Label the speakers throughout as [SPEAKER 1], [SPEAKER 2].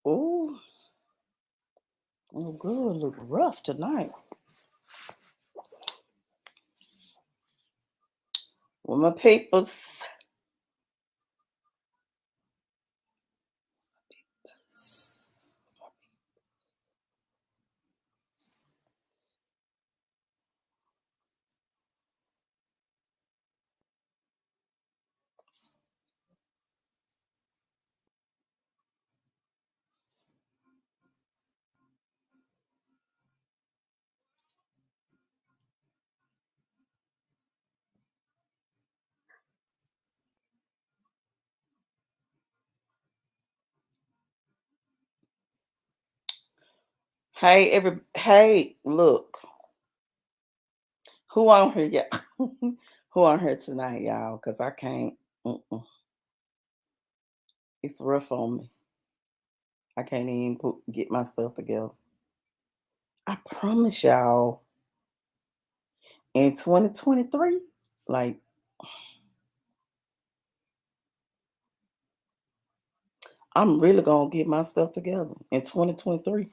[SPEAKER 1] Oh, oh, good. Look rough tonight. With my papers. Hey, look. Who on here, yeah? Who on here tonight, y'all? Cause I can't. Mm-mm. It's rough on me. I can't even get my stuff together. I promise y'all, in 2023, like I'm really gonna get my stuff together in 2023.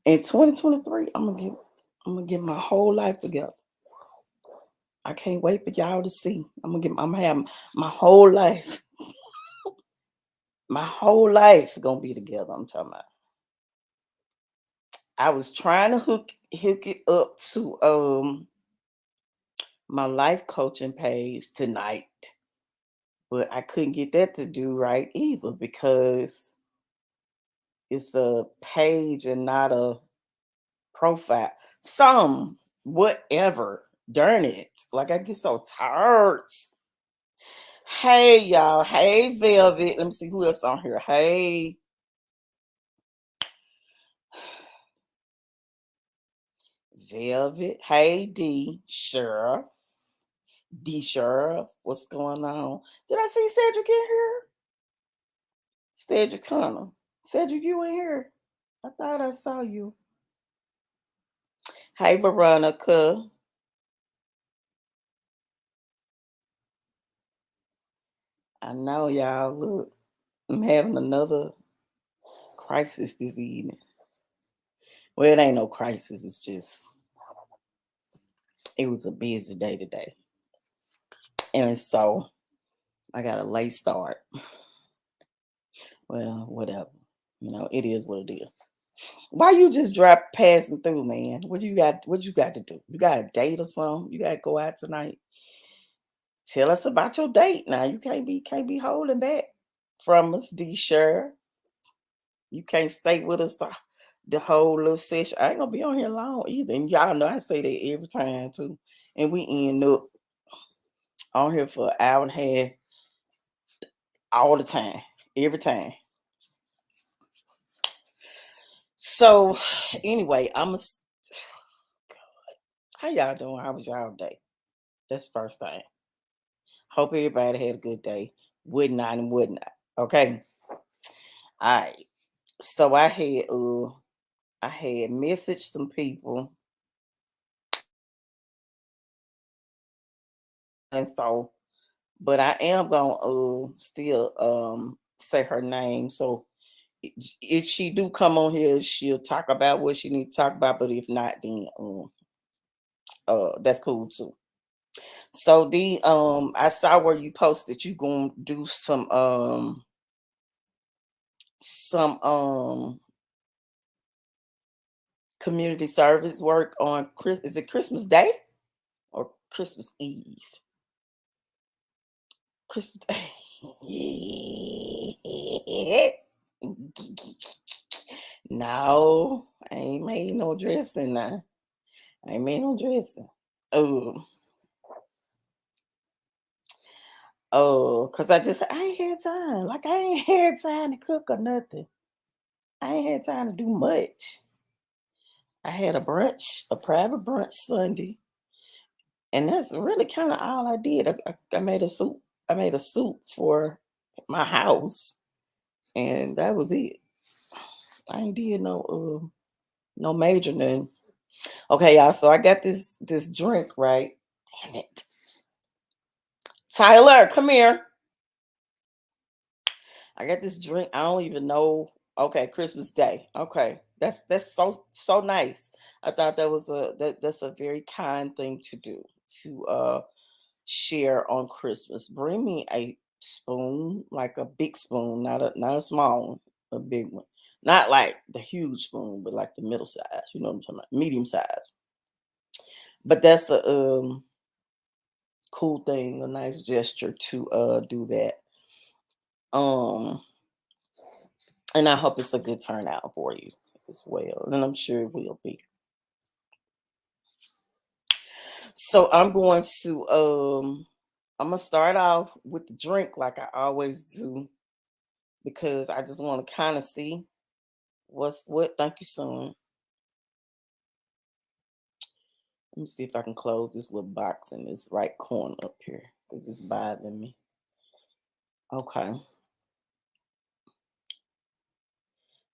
[SPEAKER 1] In 2023, I'm gonna get my whole life together. I can't wait for y'all to see. I'm gonna have my whole life. My whole life gonna be together. I'm talking about. I was trying to hook it up to my life coaching page tonight, but I couldn't get that to do right either because it's a page and not a profile. Some whatever. Darn it. Like I get so tired. Hey y'all. Hey Velvet. Let me see who else on here. Hey. Velvet. Hey D. Sheriff. D Sheriff. What's going on? Did I see Cedric in here? Cedric Connor. Cedric, you in here? I thought I saw you. Hey Veronica. I know y'all. Look, I'm having another crisis this evening. Well, it ain't no crisis. It's just it was a busy day today, and so I got a late start. Well, whatever. It is what it is. Why you just drop passing through, man? What you got? What you got to do? You got a date or something? You got to go out tonight? Tell us about your date now. You can't be holding back from us, D. Sure. You can't stay with us the whole little session. I ain't gonna be on here long either. And y'all know I say that every time too. And we end up on here for an hour and a half all the time, every time. So anyway, how y'all doing? How was y'all day? That's the first thing. Hope everybody had a good day. Would not and would not. Okay. All right. So I had messaged some people, and so but I am gonna still say her name. So if she do come on here, she'll talk about what she needs to talk about. But if not, then that's cool too. So the I saw where you posted you gonna do some community service work on is it Christmas Day or Christmas Eve? Christmas No, I ain't made no dressing now. I ain't made no dressing. Oh, cause I ain't had time. Like I ain't had time to cook or nothing. I ain't had time to do much. I had a private brunch Sunday, and that's really kind of all I did. I made a soup. I made a soup for my house, and that was it. I ain't did no major nothing. Okay, y'all. So I got this drink, right? Damn it. Tyler, come here. I got this drink. I don't even know. Okay, Christmas Day. Okay. That's so nice. I thought that's a very kind thing to do to share on Christmas. Bring me a spoon, like a big spoon, not a small one, a big one. Not like the huge spoon, but like the middle size. You know what I'm talking about? Medium size. But that's the cool thing, a nice gesture to do that. Um and I hope it's a good turnout for you as well. And I'm sure it will be. So I'm gonna start off with the drink like I always do because I just want to kind of see what's what. Thank you, son. Let me see if I can close this little box in this right corner up here because it's bothering me. Okay.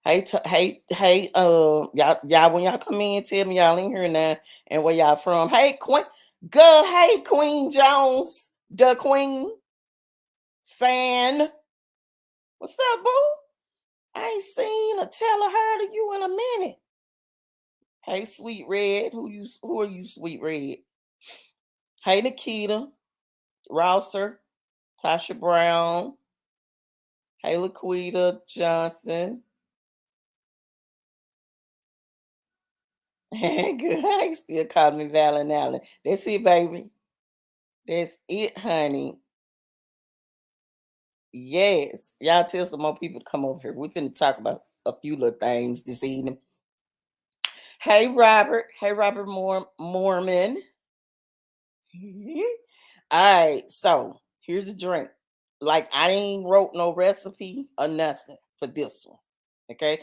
[SPEAKER 1] Y'all, when y'all come in, tell me y'all in here now and where y'all from. Hey, Queen, girl, hey, Queen Jones, the Queen, San. What's up, boo? I ain't seen or tell or heard of you in a minute. Hey, Sweet Red, who are you, Sweet Red? Hey, Nikita, Rouser, Tasha Brown. Hey, Laquita Johnson. Good. I still call me Valen Allen. That's it, baby. That's it, honey. Yes. Y'all tell some more people to come over here. We're finna talk about a few little things this evening. Hey, Robert. Hey, Robert Mormon. All right. So here's a drink. Like I ain't wrote no recipe or nothing for this one. Okay.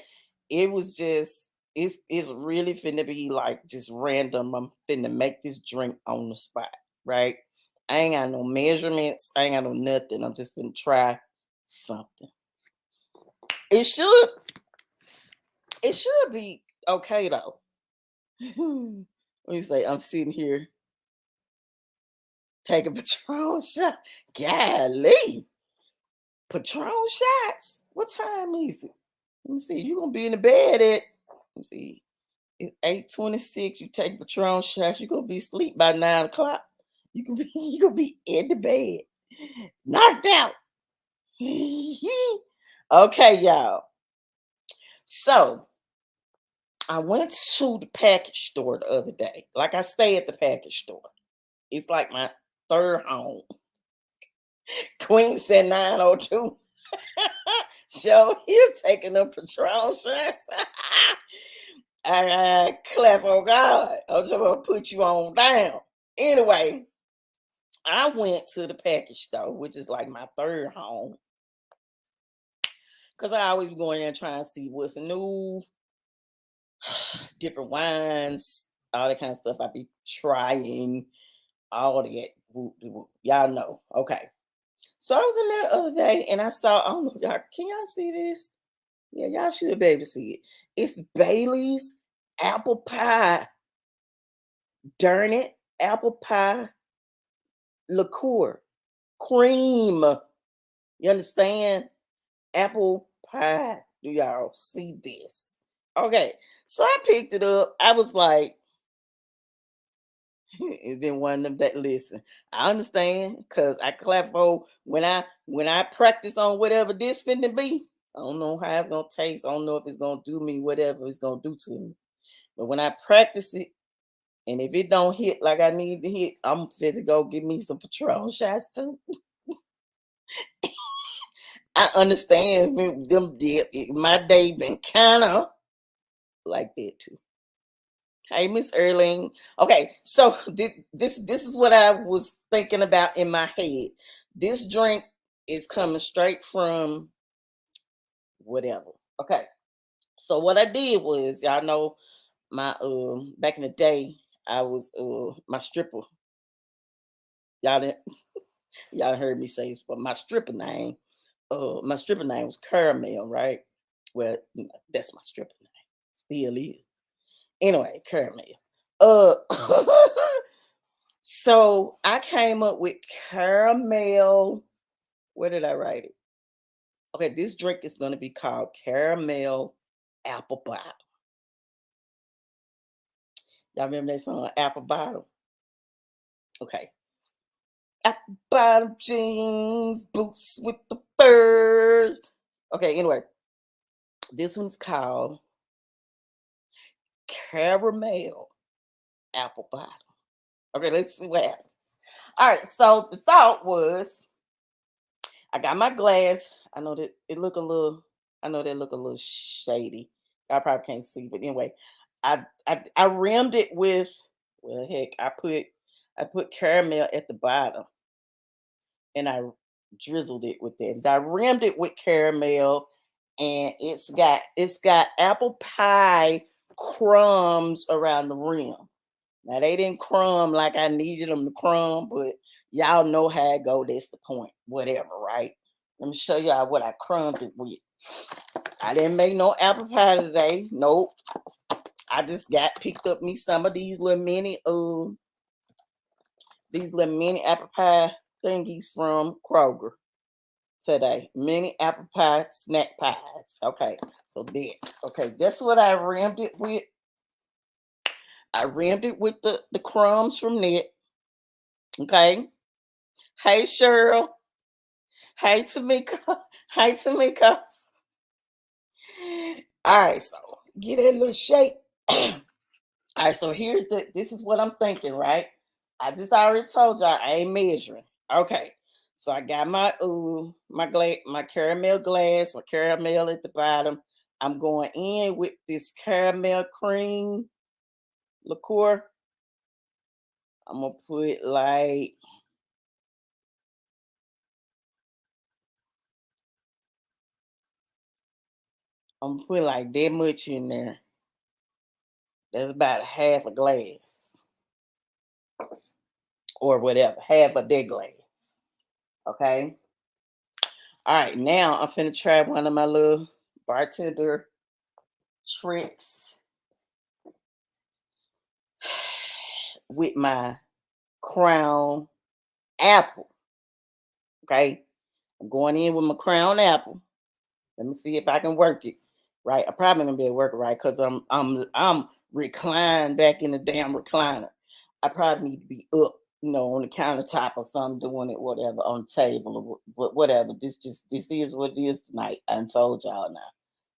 [SPEAKER 1] It was just it's really finna be like just random. I'm finna make this drink on the spot, right? I ain't got no measurements, I ain't got no nothing. I'm just gonna try something. It should it should be okay though. What you say? I'm sitting here taking Patron shot. Golly, Patron shots. What time is it? Let me see. You gonna be in the bed at? Let me see. It's 8:26. You take Patron shots. You gonna be asleep by 9 o'clock. You can be you gonna be in the bed, knocked out. Okay, y'all. So I went to the package store the other day. Like I stay at the package store. It's like my third home. Queen said 902. So he's taking a Patron shots. I clap for God. I'm just gonna put you on down. Anyway, I went to the package store, which is like my third home, because I always be going there trying to see what's new, different wines, all that kind of stuff. I be trying all that. Y'all know. Okay. So I was in there the other day and I saw, I don't know, y'all, can y'all see this? Yeah, y'all should be able to see it. It's Bailey's apple pie. Darn it. Apple pie liqueur. Cream. You understand? Apple pie. Do y'all see this? Okay. So I picked it up. I was like, it been one of them that listen. I understand because I clap for when I practice on whatever this finna be. I don't know how it's gonna taste. I don't know if it's gonna do me whatever it's gonna do to me. But when I practice it, and if it don't hit like I need to hit, I'm fit to go give me some Patron shots too. I understand my day been kind of like that too. Hey, Miss Erling. Okay, so this is what I was thinking about in my head. This drink is coming straight from whatever. Okay, so what I did was, y'all know my back in the day, I was my stripper. Y'all didn't y'all heard me say this, but my stripper name was Caramel, right? Well, that's my stripper name. Still is. Anyway, Caramel. Uh so I came up with caramel. Where did I write it? Okay, this drink is going to be called caramel apple bottom. Y'all remember that song, Apple Bottom? Okay. Apple bottom jeans, boots with the furs. Okay, anyway, this one's called caramel apple bottom. Okay, let's see what happens. All right, so the thought was I got my glass. I know that it look a little, I know that look a little shady. I probably can't see, but anyway, I rimmed it with, well heck, I put caramel at the bottom and I drizzled it with that. And I rimmed it with caramel, and it's got apple pie crumbs around the rim. Now they didn't crumb like I needed them to crumb, but y'all know how it go. That's the point. Whatever, right? Let me show y'all what I crumbed it with. I didn't make no apple pie today. Nope. I just picked up me some of these little mini apple pie thingies from Kroger today. Mini apple pie snack pies. Okay, so there. Okay, that's what I rimmed it with. I rimmed it with the crumbs from Knit. Okay. Hey Cheryl. Hey Tamika. Hey Tamika. All right, so get that little shape. All right, so this is what I'm thinking, right? I just already told y'all I ain't measuring. Okay. So I got my caramel glass or caramel at the bottom. I'm going in with this caramel cream liqueur. I'm gonna put like that much in there. That's about half a glass or whatever, half a that glass. Okay. All right, now I'm finna try one of my little bartender tricks with my crown apple. Okay. I'm going in with my crown apple. Let me see if I can work it. Right. I'm probably gonna be able to work it right because I'm reclined back in the damn recliner. I probably need to be up, on the countertop or something, doing it, whatever, on the table or whatever. This is what it is tonight. I done told y'all now.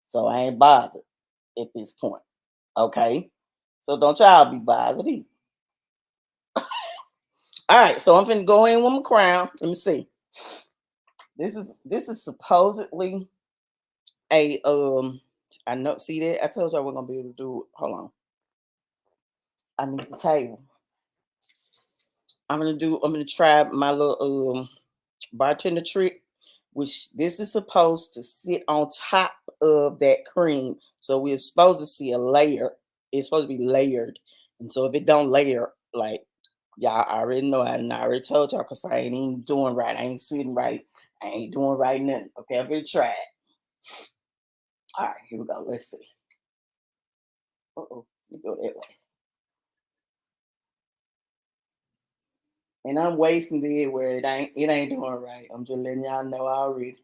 [SPEAKER 1] So I ain't bothered at this point. Okay. So don't y'all be bothered either. All right, so I'm finna go in with my crown. Let me see. This is supposedly a I know, see that? I told y'all we're gonna be able to do it. Hold on. I need the table. I'm gonna try my little bartender trick, which this is supposed to sit on top of that cream. So we're supposed to see a layer. It's supposed to be layered. And so if it don't layer, like y'all already know, I already told y'all because I ain't even doing right. I ain't sitting right. I ain't doing right nothing. Okay, I'm gonna try it. All right, here we go. Let's see. Uh-oh, let me go that way. And I'm wasting it where it ain't doing right. I'm just letting y'all know already.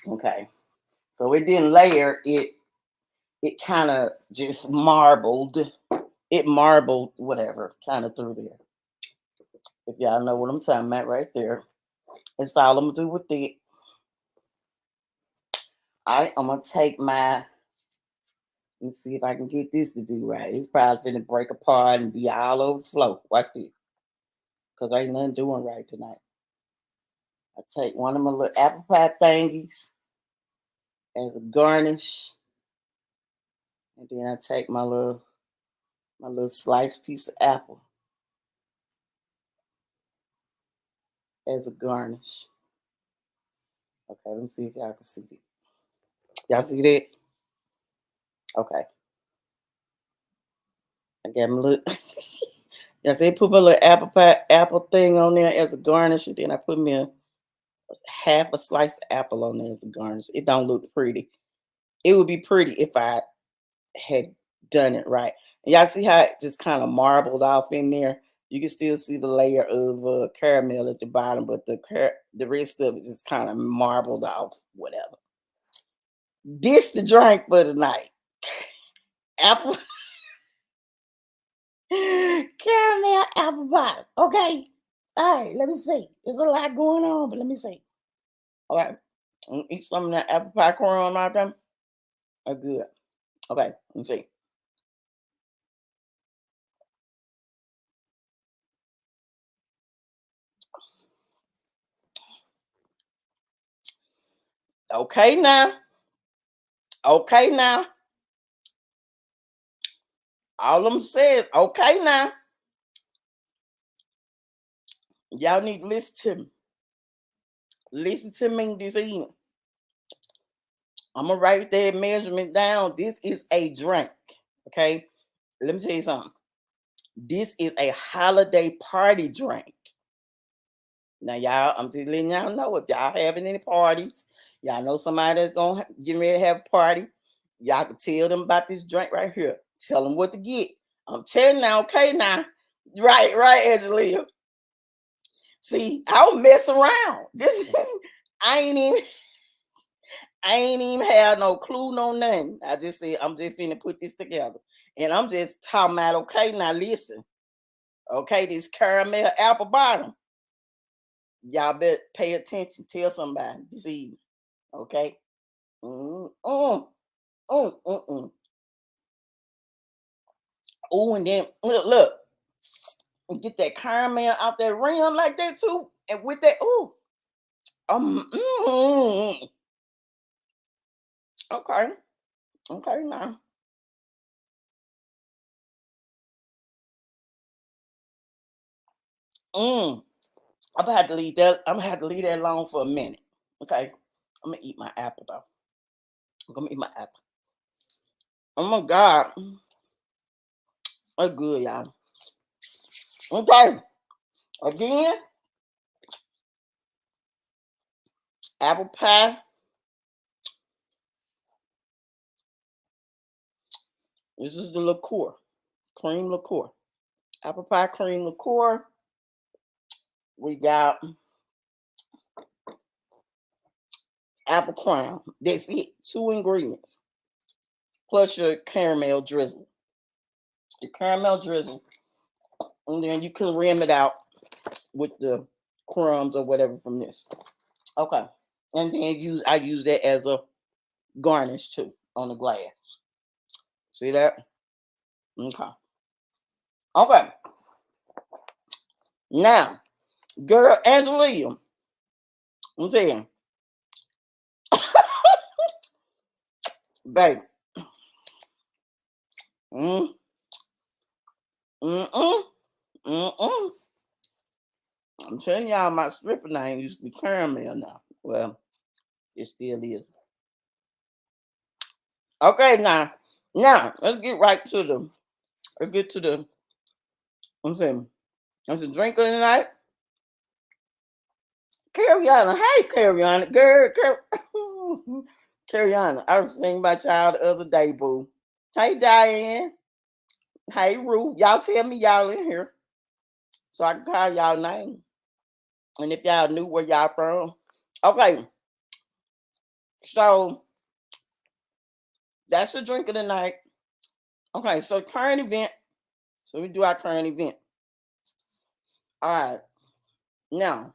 [SPEAKER 1] Okay. So it didn't layer, it kind of just marbled. It marbled whatever kind of through there. If y'all know what I'm talking about right there. That's all I'm gonna do with it. All right, I'm gonna take my, let's see if I can get this to do right. It's probably gonna break apart and be all over the floor. Watch this. Cause ain't nothing doing right tonight. I take one of my little apple pie thingies as a garnish. And then I take my little sliced piece of apple as a garnish. Okay, let me see if y'all can see it. Y'all see that? Okay. I got my little yes, they put my little apple thing on there as a garnish, and then I put me a half a slice of apple on there as a garnish. It don't look pretty. It would be pretty if I had done it right. And y'all see how it just kind of marbled off in there? You can still see the layer of caramel at the bottom, but the rest of it is kind of marbled off, whatever. This the drink for tonight. Apple caramel apple bottom. Okay. All right, let me see. There's a lot going on, but let me see. All right. Eat some of that apple pie corn out there. Oh, good. Okay, let me see. Okay now. Okay now. All I'm saying, okay now. Y'all need to listen to me. Listen to me this evening. I'm gonna write that measurement down. This is a drink. Okay. Let me tell you something. This is a holiday party drink. Now, y'all, I'm just letting y'all know if y'all having any parties, y'all know somebody that's gonna get ready to have a party. Y'all can tell them about this drink right here. Tell them what to get. I'm telling you now, okay now. Right, Angelia. See, I don't mess around. This I ain't even I ain't even have no clue, no nothing. I just said I'm just finna put this together. And I'm just talking about, okay, now listen. Okay, this caramel apple bottom. Y'all better pay attention. Tell somebody this evening. Okay. Mm, mm, mm. Oh, and then look, and get that caramel out that rim like that too. And with that, mm. Okay. Okay now. Mm. I'm gonna have to leave that. I'm gonna have to leave that alone for a minute. Okay. I'm gonna eat my apple though. I'm gonna eat my apple. Oh my god. That's good, y'all. Okay. Again, apple pie. This is the liqueur. Cream liqueur. Apple pie cream liqueur. We got apple crown. That's it. Two ingredients. Plus your caramel drizzle. Your caramel drizzle. And then you can rim it out with the crumbs or whatever from this. Okay. And then I use that as a garnish too on the glass. See that? Okay. Okay. Now, girl, Angelia, I'm saying, baby. Mm, mm, mm. I'm telling y'all, my stripper name used to be caramel now. Well, it still is. Okay, now let's get right to the. Let's get to the. I'm saying, there's a drink of the night. Carriana, hey Carriana, Carriana. I was thinking about y'all the other day, boo. Hey Diane, hey Rue. Y'all tell me y'all in here so I can call y'all name. And if y'all knew where y'all from. Okay, so that's the drink of the night. Okay, so current event. So we do our current event. All right. Now,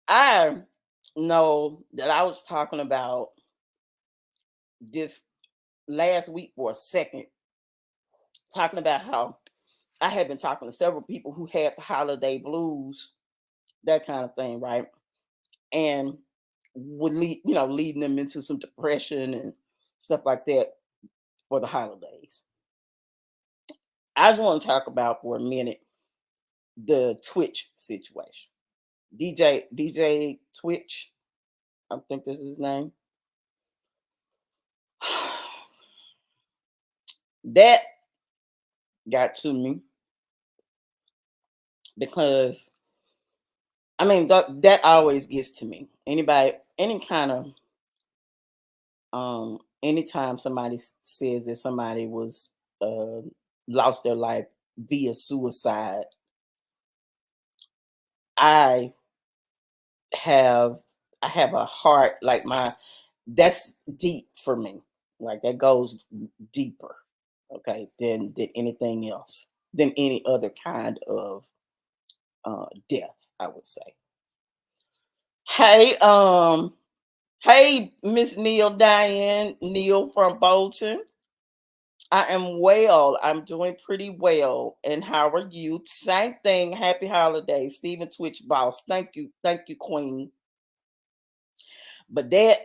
[SPEAKER 1] I know that I was talking about this last week for a second, talking about how I had been talking to several people who had the holiday blues, that kind of thing, right? And would leading them into some depression and stuff like that for the holidays. I just want to talk about for a minute the Twitch situation. DJ Twitch, I think this is his name. That got to me because I mean that always gets to me. Anybody, any kind of anytime somebody says that somebody was lost their life via suicide. I have I have a heart like my that's deep for me. Like that goes deeper, okay, than anything else, than any other kind of death, I would say. Hey, hey, Miss Neil Diane, Neil from Bolton. I am well. I'm doing pretty well. And how are you? Same thing. Happy holidays, Stephen Twitch Boss. Thank you, Queen. But that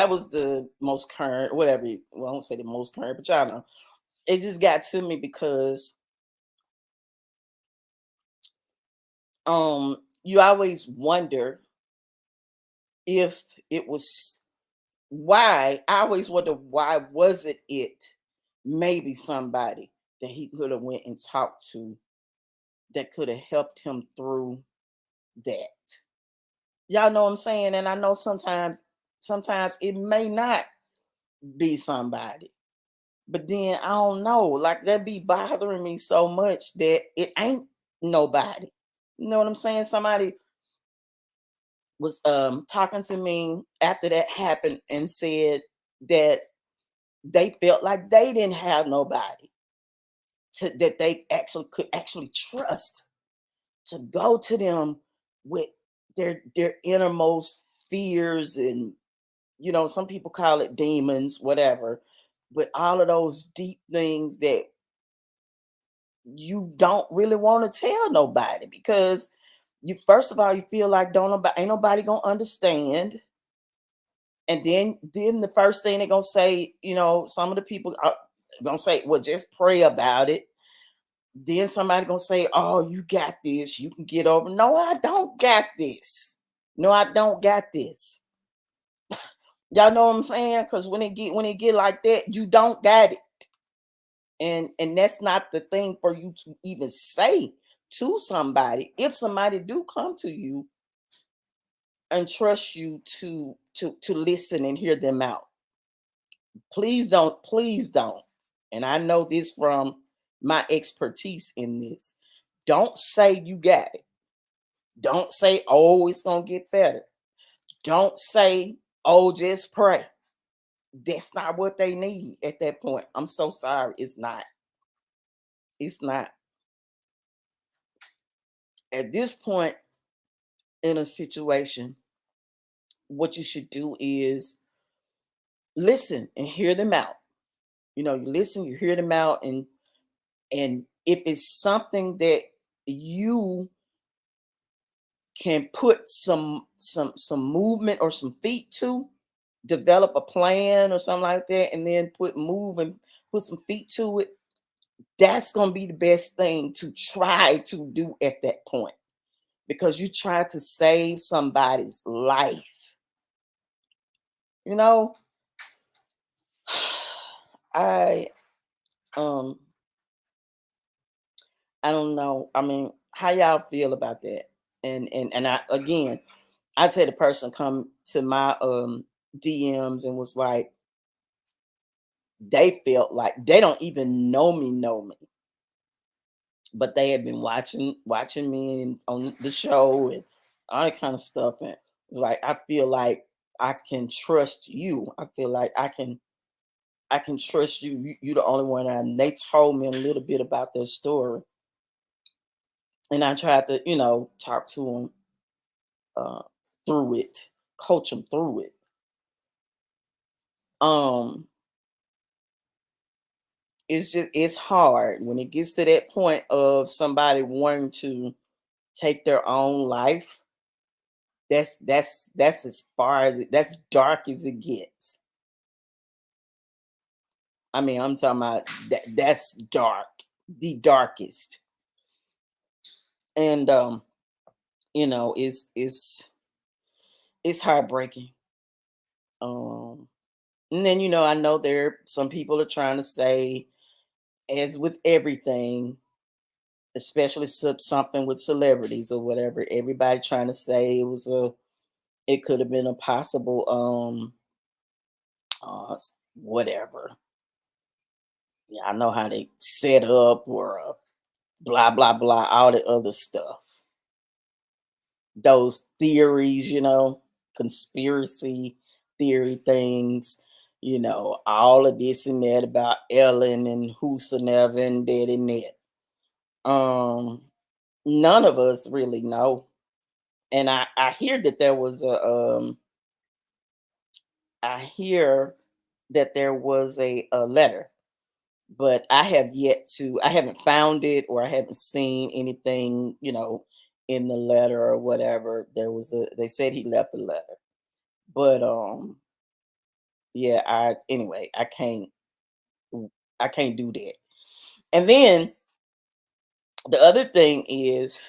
[SPEAKER 1] was the most current, whatever. Well, I won't say the most current, but y'all know. It just got to me because you always wonder if it was why. I always wonder why wasn't it maybe somebody that he could have went and talked to that could have helped him through that. Y'all know what I'm saying? And I know sometimes it may not be somebody. But then I don't know, like that be bothering me so much that it ain't nobody. You know what I'm saying? Somebody was talking to me after that happened and said that they felt like they didn't have nobody that they actually could actually trust to go to them with their innermost fears, and some people call it demons, whatever, but all of those deep things that you don't really want to tell nobody, because you first of all you feel like don't nobody ain't nobody gonna understand. And then the first thing they're gonna say, some of the people are gonna say, well, just pray about it. Then somebody gonna say, oh, you got this, you can get over. No, I don't got this. No, I don't got this. Y'all know what I'm saying? Because when it get like that, you don't got it. And that's not the thing for you to even say to somebody. If somebody do come to you and trust you to listen and hear them out, please don't, and I know this from my expertise in this, don't say you got it. Don't say, oh, it's gonna get better. Don't say, oh, just pray. That's not what they need at that point. I'm so sorry. It's not at this point in a situation. What you should do is listen and hear them out. You listen, you hear them out, and if it's something that you can put some movement or some feet to, develop a plan or something like that, and then put some feet to it, that's going to be the best thing to try to do at that point, because you try to save somebody's life. you know I um I don't know. I mean, how y'all feel about that? And I, again, I had a person come to my DMs and was like, they felt like they don't even know me, but they had been watching me on the show and all that kind of stuff, and like I feel like I can trust you. I feel like I can trust you. You the only one. And they told me a little bit about their story, and I tried to talk to them uh, through it, coach them through it. Um, it's hard when it gets to that point of somebody wanting to take their own life. That's as far as that's dark as it gets. I mean, I'm talking about that's dark, the darkest. And it's heartbreaking. Um, and then I know there some people are trying to say, as with everything, especially something with celebrities or whatever, everybody trying to say it could have been a possible whatever. Yeah, I know how they set up or blah blah blah, all the other stuff. Those theories, conspiracy theory things, all of this and that about Ellen and whosoever and that and that. None of us really know. And I hear that there was I hear that there was a letter, but I haven't found it or I haven't seen anything, in the letter or whatever. They said he left a letter. But yeah, I can't do that. And then the other thing is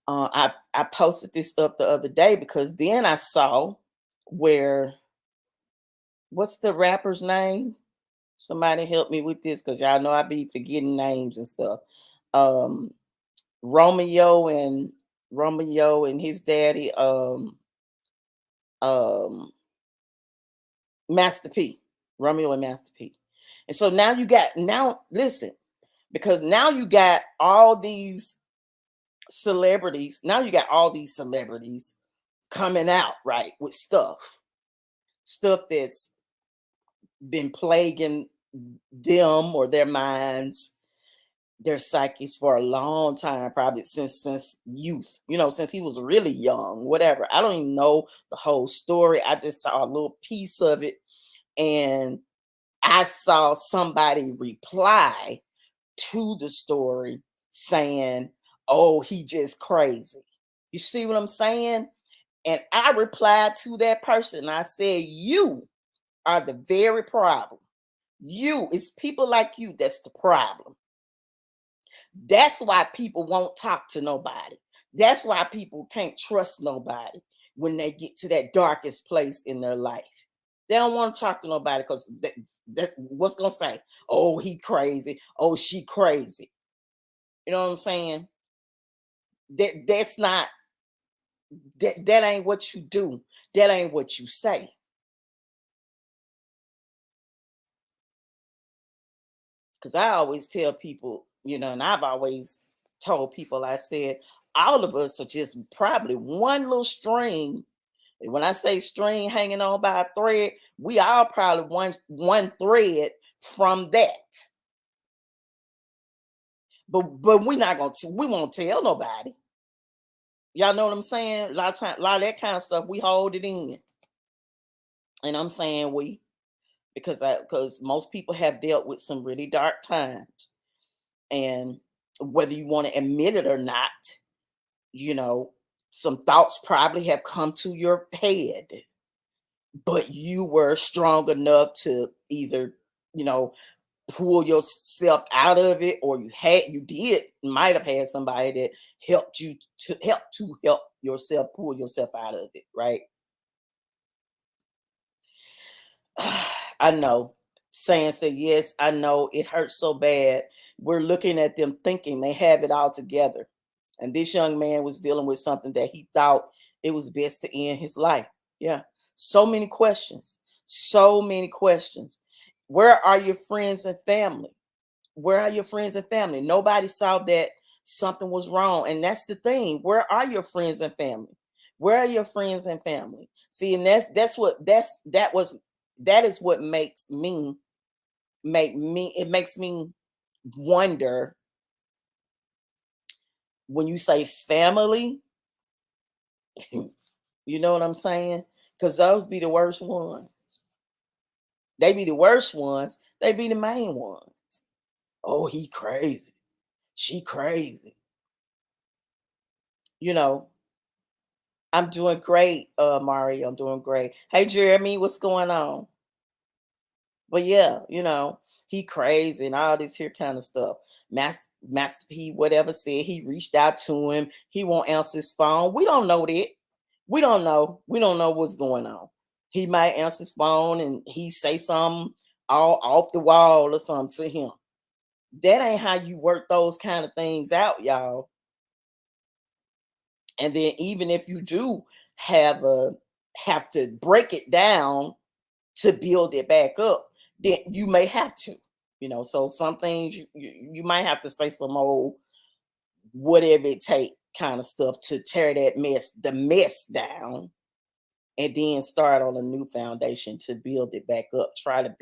[SPEAKER 1] I posted this up the other day because then I saw where what's the rapper's name? Somebody help me with this because y'all know I be forgetting names and stuff. Um Romeo and Romeo and his daddy, um, Master P. Romeo and Master P. And so now listen, because now you got all these celebrities. Now you got all these celebrities coming out, right, with stuff that's been plaguing them or their minds, their psyches for a long time, probably since youth, since he was really young, whatever. I don't even know the whole story. I just saw a little piece of it, and I saw somebody reply to the story saying, "Oh, he just crazy." You see what I'm saying? And I replied to that person. I said, "You are the very problem. It's people like you that's the problem. That's why people won't talk to nobody. That's why people can't trust nobody when they get to that darkest place in their life. They don't want to talk to nobody because that's what's gonna say. Oh, he crazy. Oh, she crazy. You know what I'm saying? That's not that ain't what you do. That ain't what you say. Because I always tell people, and I've always told people, I said, all of us are just probably one little string. And when I say string hanging on by a thread, we all probably one thread from that. But we won't tell nobody. Y'all know what I'm saying? A lot of that kind of stuff, we hold it in. And I'm saying because most people have dealt with some really dark times. And whether you want to admit it or not, you know, some thoughts probably have come to your head, but you were strong enough to either, you know, pull yourself out of it, or might have had somebody that helped you to help yourself pull yourself out of it, right? I know. Saying said, yes, I know it hurts so bad. We're looking at them thinking they have it all together. And this young man was dealing with something that he thought it was best to end his life. Yeah. So many questions. So many questions. Where are your friends and family? Where are your friends and family? Nobody saw that something was wrong. And that's the thing. Where are your friends and family? Where are your friends and family? See, and that is what it makes me wonder when you say family, you know what I'm saying? Because those be the worst ones. They be the worst ones. They be the main ones. Oh, he crazy. She crazy. You know, I'm doing great, Mario. I'm doing great. Hey, Jeremy, what's going on? But yeah, he crazy and all this here kind of stuff. Master P, whatever said, he reached out to him. He won't answer his phone. We don't know that. We don't know. We don't know what's going on. He might answer his phone and he say something all off the wall or something to him. That ain't how you work those kind of things out, y'all. And then even if you do have to break it down to build it back up, then you may have to, so some things you might have to say some old whatever it take kind of stuff to tear the mess down, and then start on a new foundation to build it back up. Try to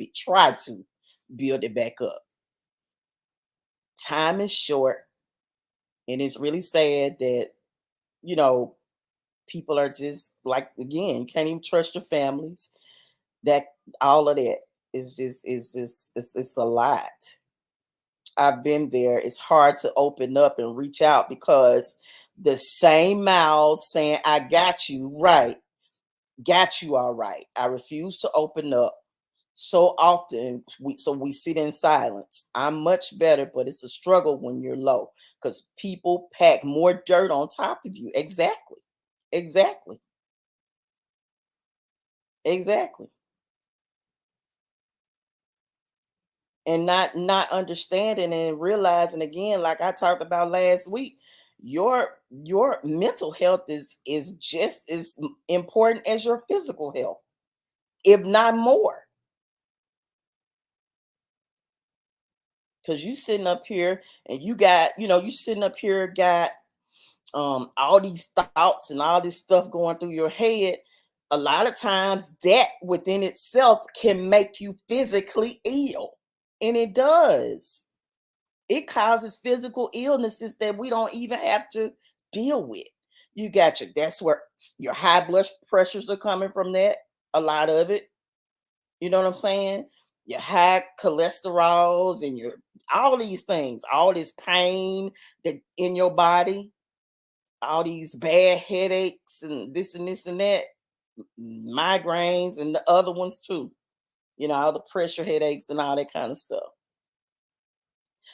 [SPEAKER 1] build it back up. Time is short, and it's really sad that, you know, people are just like, again, you can't even trust your families. That all of that is just it's a lot. I've been there. It's hard to open up and reach out because the same mouths saying, I got you right, got you all right. I refuse to open up. So often we sit in silence. I'm much better, but it's a struggle when you're low because people pack more dirt on top of you. Exactly. Exactly. Exactly. And not understanding and realizing, again, like I talked about last week, your mental health is just as important as your physical health, if not more. Because you sitting up here and you sitting up here got all these thoughts and all this stuff going through your head. A lot of times that within itself can make you physically ill, and it does. It causes physical illnesses that we don't even have to deal with. That's where your high blood pressures are coming from, that a lot of it. You know what I'm saying? Your high cholesterols and your all these things, all this pain that in your body, all these bad headaches and this and this and that, migraines and the other ones too. All the pressure headaches and all that kind of stuff.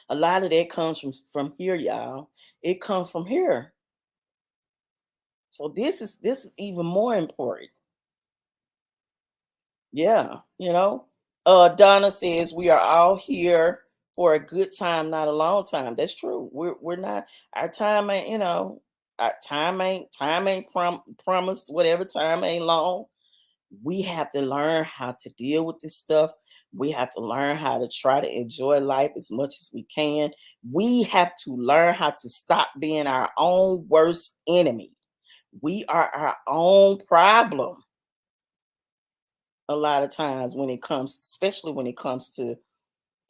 [SPEAKER 1] A lot of that comes from here, y'all. It comes from here. So this is even more important. Yeah, Donna says we are all here for a good time, not a long time. That's true. We're not, our time ain't, our time ain't promised, whatever, time ain't long. We have to learn how to deal with this stuff. We have to learn how to try to enjoy life as much as we can. We have to learn how to stop being our own worst enemy. We are our own problem a lot of times when it comes, especially when it comes to,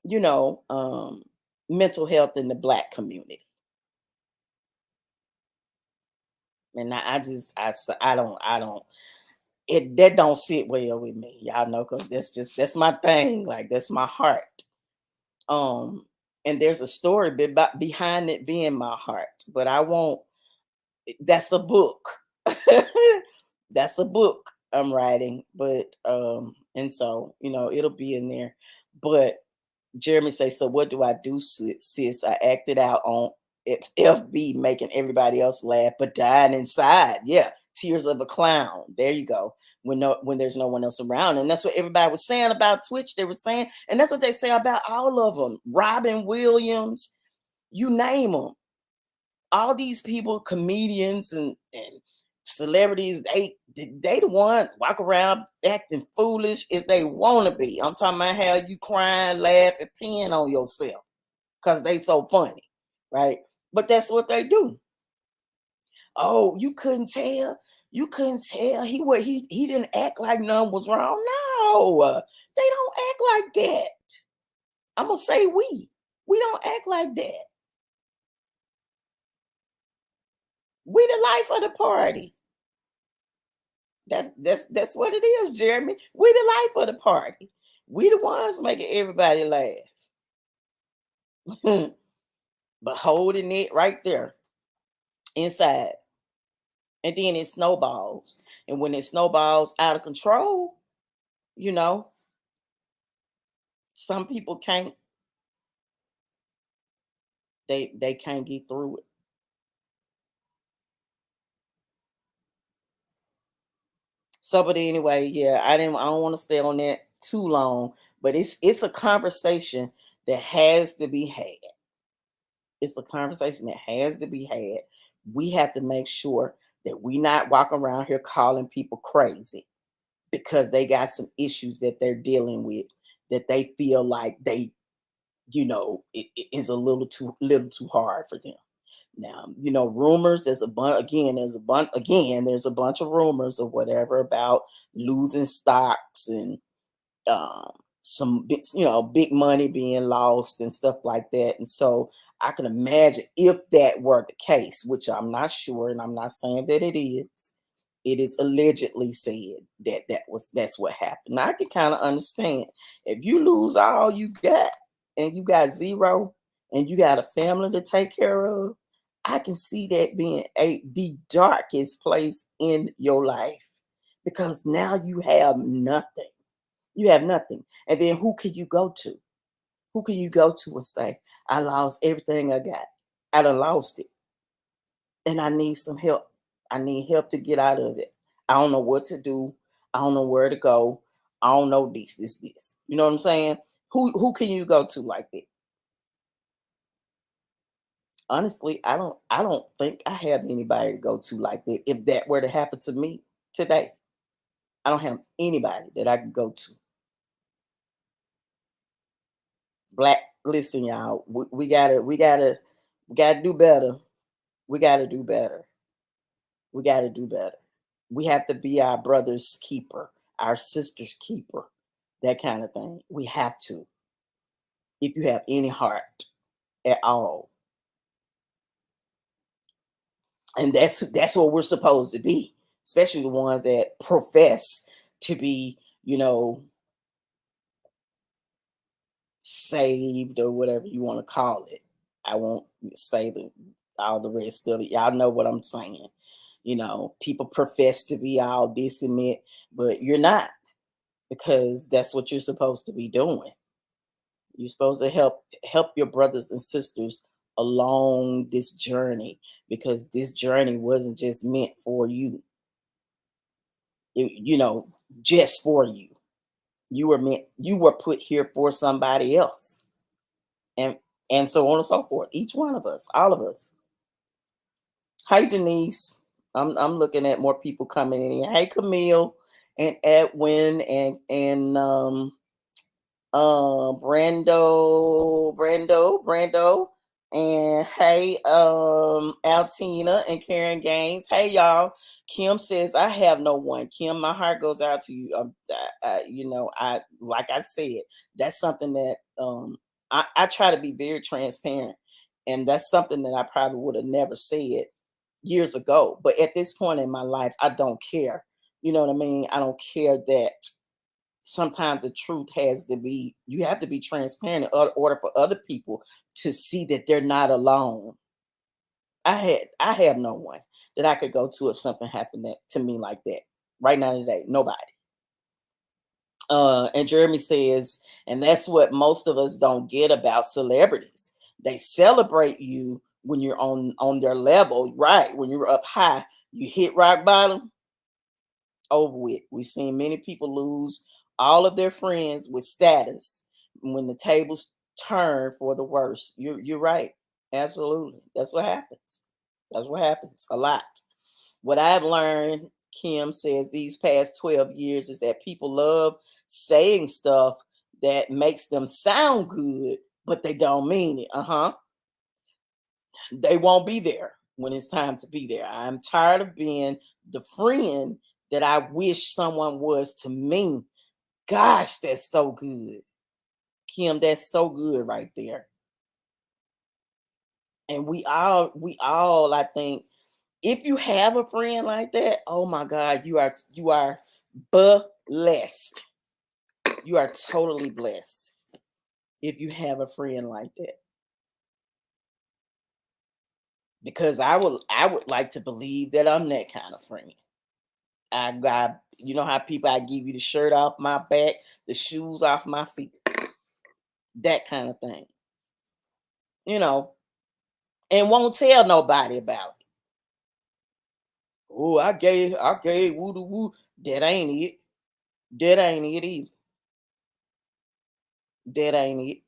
[SPEAKER 1] you know, um, mental health in the Black community. And I don't, that don't sit well with me, y'all know, because that's my thing. Like, that's my heart. Um, and there's a story behind it being my heart, but I won't. That's a book. That's a book I'm writing, but and so it'll be in there. But Jeremy say, so what do I do, sis? I acted out on FB, making everybody else laugh, but dying inside. Yeah, tears of a clown. There you go. When there's no one else around, and that's what everybody was saying about Twitch. They were saying, and that's what they say about all of them. Robin Williams, you name them. All these people, comedians and celebrities, they the ones walk around acting foolish as they want to be. I'm talking about how you crying, laughing, peeing on yourself because they so funny, right? But that's what they do. Oh, you couldn't tell. You couldn't tell he didn't act like none was wrong. No, they don't act like that. I'm gonna say we don't act like that. We the life of the party. That's what it is, Jeremy. We the life of the party. We the ones making everybody laugh. But holding it right there inside. And then it snowballs. And when it snowballs out of control, you know, some people they can't get through it. So, but anyway, yeah, I don't want to stay on that too long, but it's a conversation that has to be had. It's a conversation that has to be had. We have to make sure that we not walk around here calling people crazy because they got some issues that they're dealing with that they feel like it is a little too hard for them. Now, rumors, there's a bunch again, there's a bunch of rumors or whatever about losing stocks and um big money being lost and stuff like that. And so I can imagine if that were the case, which I'm not sure, and I'm not saying that it is allegedly said that that's what happened. Now I can kind of understand if you lose all you got and you got zero and you got a family to take care of. I can see that being the darkest place in your life, because now you have nothing. You have nothing. And then who can you go to? Who can you go to and say, I lost everything I got? I done lost it. And I need some help. I need help to get out of it. I don't know what to do. I don't know where to go. I don't know this. You know what I'm saying? Who can you go to like that? Honestly, I don't think I have anybody to go to like that. If that were to happen to me today, I don't have anybody that I can go to. Black, listen, y'all. We gotta do better. We gotta do better. We gotta do better. We have to be our brother's keeper, our sister's keeper, that kind of thing. We have to, if you have any heart at all. And that's what we're supposed to be, especially the ones that profess to be, saved or whatever you want to call it. I won't say all the rest of it. Y'all know what I'm saying. People profess to be all this and that, but you're not, because that's what you're supposed to be doing. You're supposed to help your brothers and sisters along this journey, because this journey wasn't just meant for you. Just for you. You were put here for somebody else. And so on and so forth. Each one of us, all of us. Hi Denise. I'm looking at more people coming in. Hey Camille and Edwin and Brando, and hey, Altina and Karen Gaines. Hey, y'all. Kim says, I have no one. Kim, my heart goes out to you. I like I said, that's something that I try to be very transparent, and that's something that I probably would have never said years ago. But at this point in my life, I don't care. You know what I mean? I don't care that sometimes the truth has to be, you have to be transparent in order for other people to see that they're not alone. I have no one that I could go to if something happened to me like that right now today. Nobody. And Jeremy says, and that's what most of us don't get about celebrities. They celebrate you when you're on their level, right? When you're up high, you hit rock bottom, over with. We've seen many people lose all of their friends with status when the tables turn for the worse. You're right. Absolutely. That's what happens. That's what happens a lot. What I've learned, Kim says, these past 12 years is that people love saying stuff that makes them sound good, but they don't mean it. Uh-huh. They won't be there when it's time to be there. I'm tired of being the friend that I wish someone was to me. Gosh, that's so good. Kim, that's so good right there. And we all, I think, if you have a friend like that, oh my God, you are blessed. You are totally blessed if you have a friend like that. Because I would like to believe that I'm that kind of friend. I got, how people, I give you the shirt off my back, the shoes off my feet, that kind of thing, you know, and won't tell nobody about it. Oh, I gave woo to woo. That ain't it. That ain't it either. That ain't it.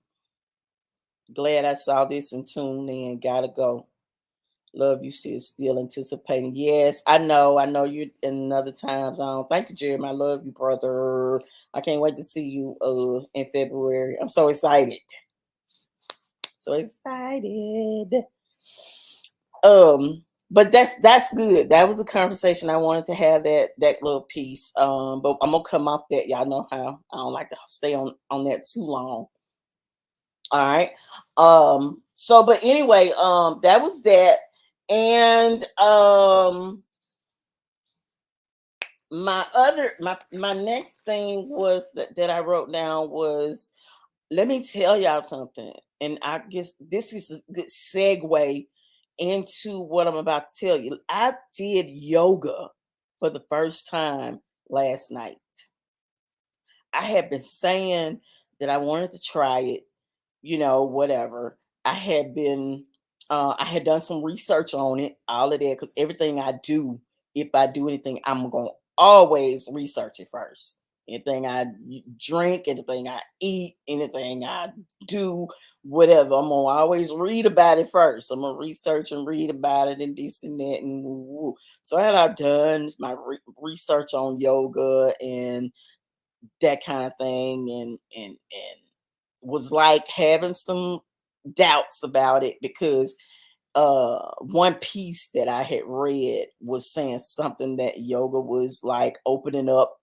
[SPEAKER 1] Glad I saw this and tuned in. Gotta go. Love you, sis. Still anticipating. Yes, I know. I know you in another time zone. Thank you, Jeremy. I love you, brother. I can't wait to see you in February. I'm so excited. So excited. But that's good. That was a conversation I wanted to have, that little piece. But I'm gonna come off that. Y'all know how I don't like to stay on that too long. All right. So but anyway, that was that. And my next thing was that I wrote down was, let me tell y'all something. And I guess this is a good segue into what I'm about to tell you. I did yoga for the first time last night. I had been saying that I wanted to try it, whatever. I had been, I had done some research on it, all of that, because everything I do, if I do anything, I'm going to always research it first. Anything I drink, anything I eat, anything I do, whatever, I'm going to always read about it first. I'm going to research and read about it and this and that. And woo, woo. So I had done my research on yoga and that kind of thing, and was like having some doubts about it because one piece that I had read was saying something that yoga was like opening up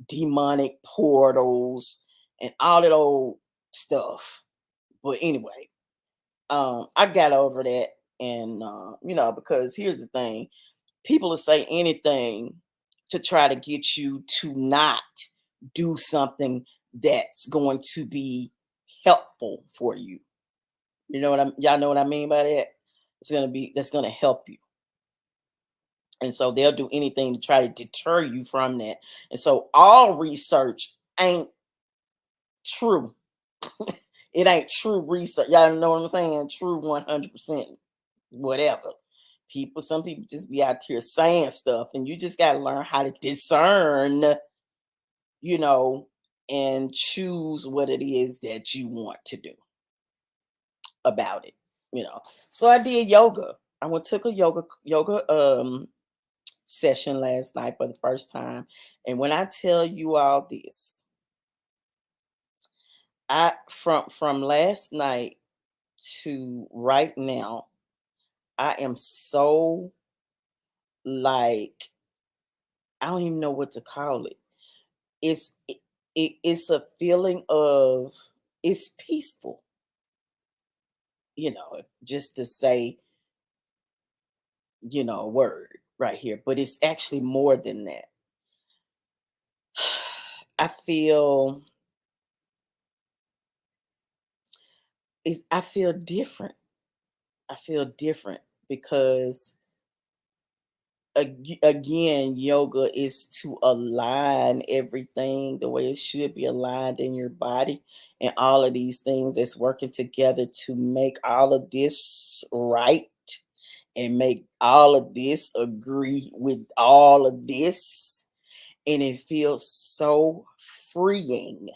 [SPEAKER 1] demonic portals and all that old stuff. But anyway, I got over that. And because here's the thing, people will say anything to try to get you to not do something that's going to be helpful for you. Y'all know what I mean by that? That's gonna help you. And so they'll do anything to try to deter you from that. And so all research ain't true. It ain't true research. Y'all know what I'm saying? True 100% whatever. Some people just be out here saying stuff, and you just got to learn how to discern, you know, and choose what it is that you want to do about it. So I did yoga. I went took a yoga session last night for the first time. And when I tell you all this, I from last night to right now, I am so, like, I don't even know what to call it. It's a feeling of, it's peaceful, just to say, a word right here, but it's actually more than that. I feel I feel different. I feel different because again, yoga is to align everything the way it should be aligned in your body, and all of these things that's working together to make all of this right and make all of this agree with all of this. And it feels so freeing.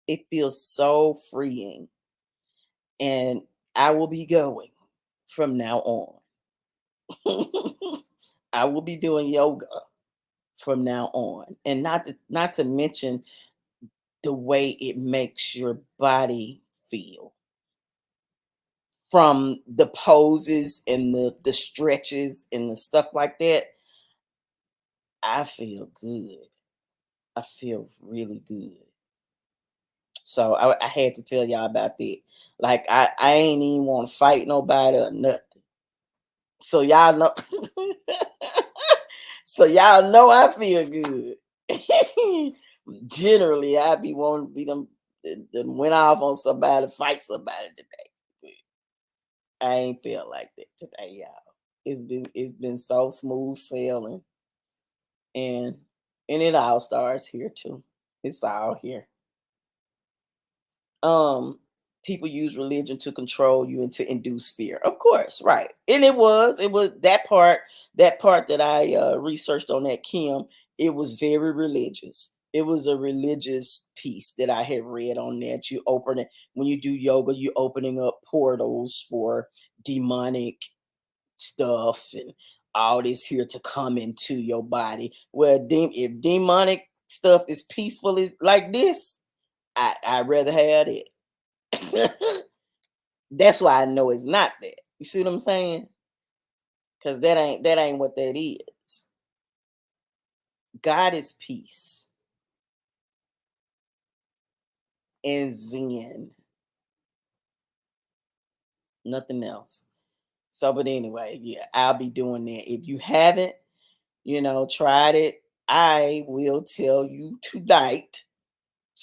[SPEAKER 1] It feels so freeing. And I will be going from now on. I will be doing yoga from now on. And not to mention the way it makes your body feel. From the poses and the stretches and the stuff like that, I feel good. I feel really good. So I had to tell y'all about that. Like I ain't even want to fight nobody or nothing. So y'all know. So y'all know I feel good. Generally, I be wanting to be them went off on somebody, fight somebody today. I ain't feel like that today, y'all. It's been so smooth sailing, and it all starts here too. It's all here. um People use religion to control you and to induce fear, of course, right? And it was that part that I researched on that Kim. It was very religious. It was a religious piece that I had read on that. You open it when you do yoga, you opening up portals for demonic stuff and all this here to come into your body. Well, if demonic stuff is peaceful is like this, I'd rather have it. That's why I know it's not that. You see what I'm saying? Because that ain't what that is. God is peace and Zen, nothing else. So, but anyway, yeah, I'll be doing that. If you haven't, tried it, I will tell you tonight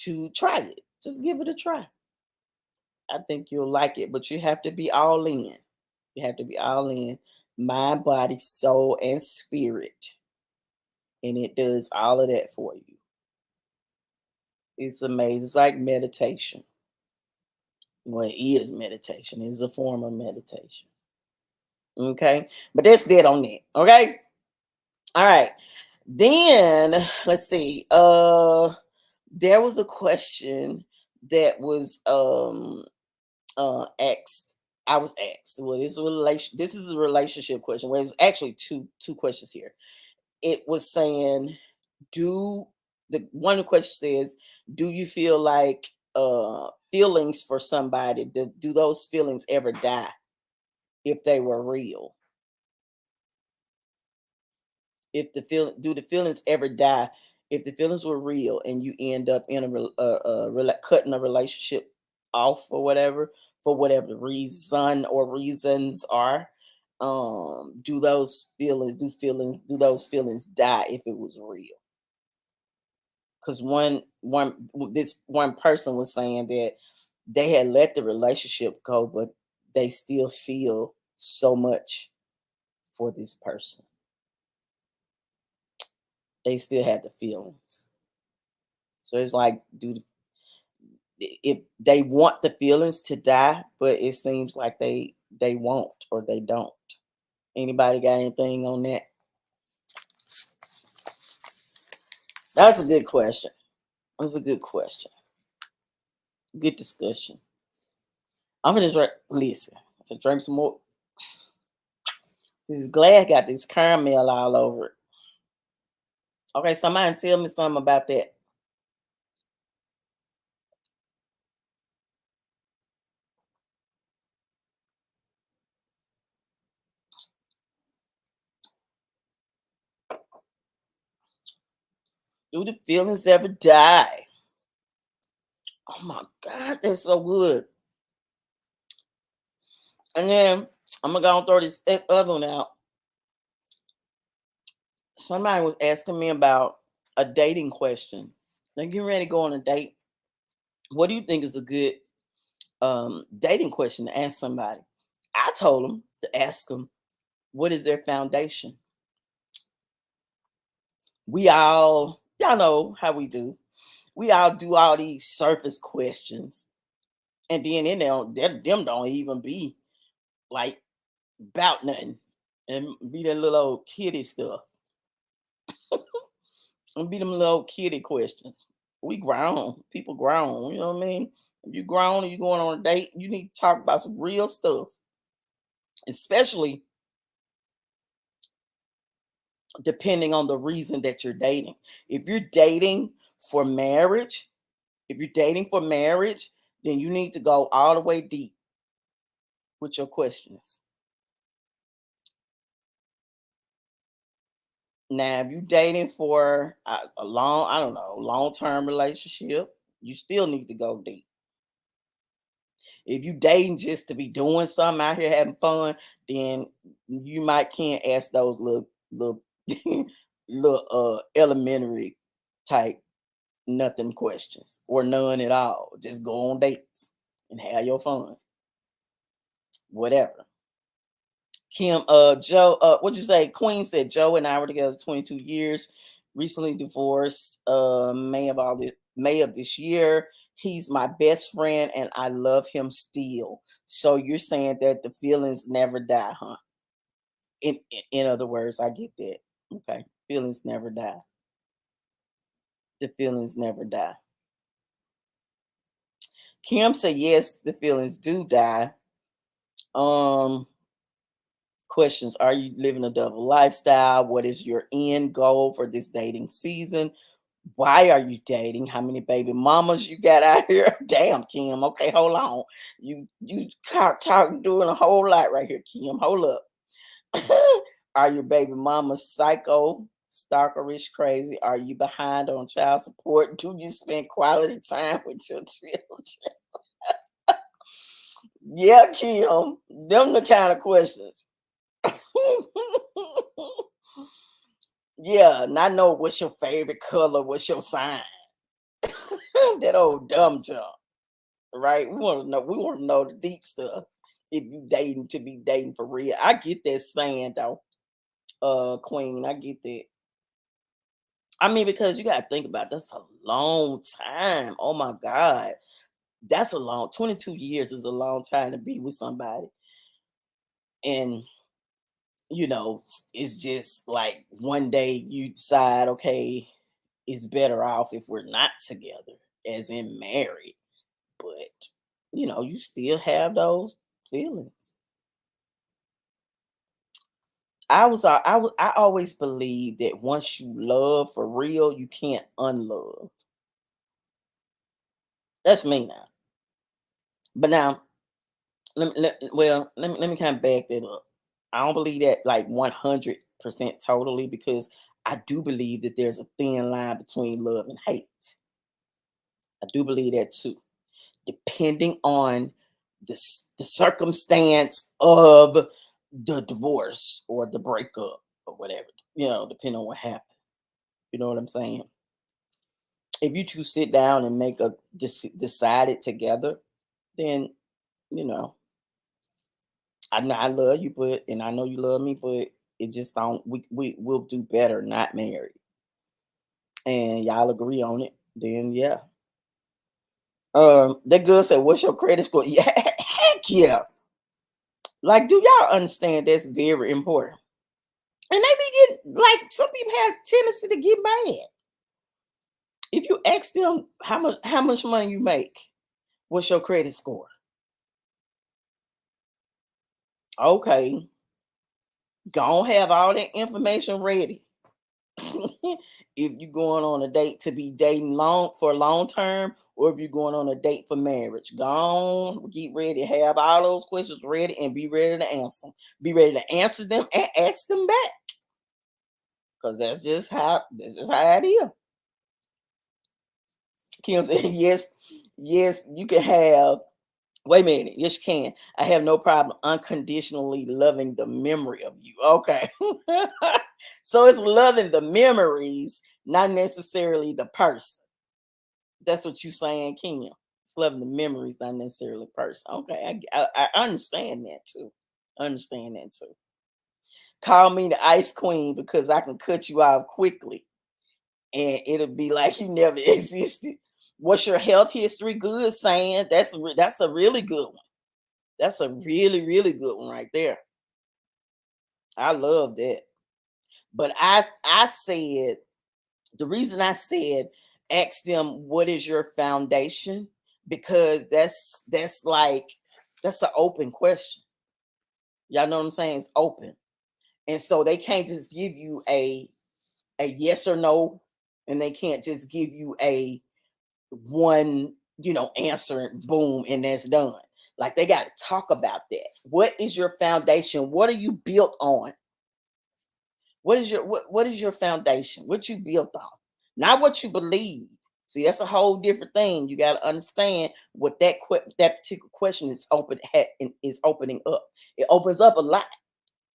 [SPEAKER 1] to try it. Just give it a try. I think you'll like it, but you have to be all in. You have to be all in mind, body, soul, and spirit. And it does all of that for you. It's amazing. It's like meditation. Well, it is meditation. It's a form of meditation. Okay. But that's dead on that. Okay. All right. Then let's see. There was a question that was asked. I was asked. Well, this is a relationship question. Well, it's actually two questions here. It was saying, do the one of the questions says, do you feel like feelings for somebody, do those feelings ever die if they were real? If do the feelings ever die if the feelings were real and you end up in cutting a relationship off or whatever, for whatever the reason or reasons are? Do those feelings die if it was real? Because this one person was saying that they had let the relationship go, but they still feel so much for this person. They still had the feelings. So it's like, if they want the feelings to die, but it seems like they won't or they don't. Anybody got anything on that? That's a good question. That's a good question. Good discussion. I'm gonna listen. I'm gonna drink some more. This glass got this caramel all over it. Okay, somebody tell me something about that. Do the feelings ever die? Oh my God, that's so good. And then I'm gonna go and throw this other one out. Somebody was asking me about a dating question. They're getting ready to go on a date. What do you think is a good dating question to ask somebody? I told them to ask them, what is their foundation? Y'all know how we do. We all do all these surface questions, and then them don't even be like about nothing, and be that little old kitty stuff, and be them little kitty questions. We grown, people grown. You know what I mean? If you grown and you going on a date, you need to talk about some real stuff, especially depending on the reason that you're dating. If you're dating for marriage, if you're dating for marriage, then you need to go all the way deep with your questions. Now, if you're dating for a long, I don't know, long-term relationship, you still need to go deep. If you dating just to be doing something out here having fun, then you might can't ask those little little elementary type nothing questions or none at all. Just go on dates and have your fun. Whatever. Joe, what'd you say? Queen said Joe and I were together 22 years, recently divorced, May of this year. He's my best friend and I love him still. So you're saying that the feelings never die, huh? In other words, I get that. Okay. Feelings never die. The feelings never die. Kim said yes, the feelings do die. Um Questions: are you living a double lifestyle? What is your end goal for this dating season? Why are you dating? How many baby mamas you got out here? Damn, Kim. Okay, hold on. You talk doing a whole lot right here, Kim. Hold up. Are your baby mamas psycho, stalkerish, crazy? Are you behind on child support? Do you spend quality time with your children? Yeah, Kim. Them the kind of questions. Yeah, and I know what's your favorite color, what's your sign. That old dumb jump, right? We want to know the deep stuff. If you dating to be dating for real. I get that saying though, Queen. I get that. I mean, because you gotta think about that's a long time. Oh my God. That's a long 22 years is a long time to be with somebody. And it's just like one day you decide, okay, it's better off if we're not together, as in married. But you still have those feelings. I always believe that once you love for real, you can't unlove. That's me now. But now, let me kind of back that up. I don't believe that like 100% totally, because I do believe that there's a thin line between love and hate. I do believe that too, depending on the circumstance of the divorce or the breakup or whatever, depending on what happened. You know what I'm saying? If you two sit down and make a decide it together, then you know I know I love you, but and I know you love me, but it just don't. We will do better not married, and y'all agree on it. Then yeah. That girl said, "What's your credit score?" Yeah, heck yeah. Like, do y'all understand that's very important? And they be getting like some people have tendency to get mad if you ask them how much money you make. What's your credit score? Okay, go have all that information ready. If you're going on a date to be dating long term, or if you're going on a date for marriage, go on, get ready, have all those questions ready, and be ready to answer them. Be ready to answer them and ask them back, because that's just how it is. Kim said, "Yes, yes, you can have." Wait a minute. Yes, you can. I have no problem unconditionally loving the memory of you. Okay. So it's loving the memories, not necessarily the person. That's what you saying, Kenya. It's loving the memories, not necessarily the person. Okay. I understand that too. Understand that too. Call me the ice queen because I can cut you off quickly and it'll be like you never existed. What's your health history good, saying? That's a really good one. That's a really, really good one right there. I love that. But I said the reason I said ask them what is your foundation, because that's like that's an open question. Y'all know what I'm saying? It's open. And so they can't just give you a yes or no, and they can't just give you a one, answer, boom, and that's done. Like they got to talk about that. What is your foundation? What are you built on? What is your foundation? What you built on? Not what you believe. See, that's a whole different thing. You got to understand what that particular question is opening up. It opens up a lot.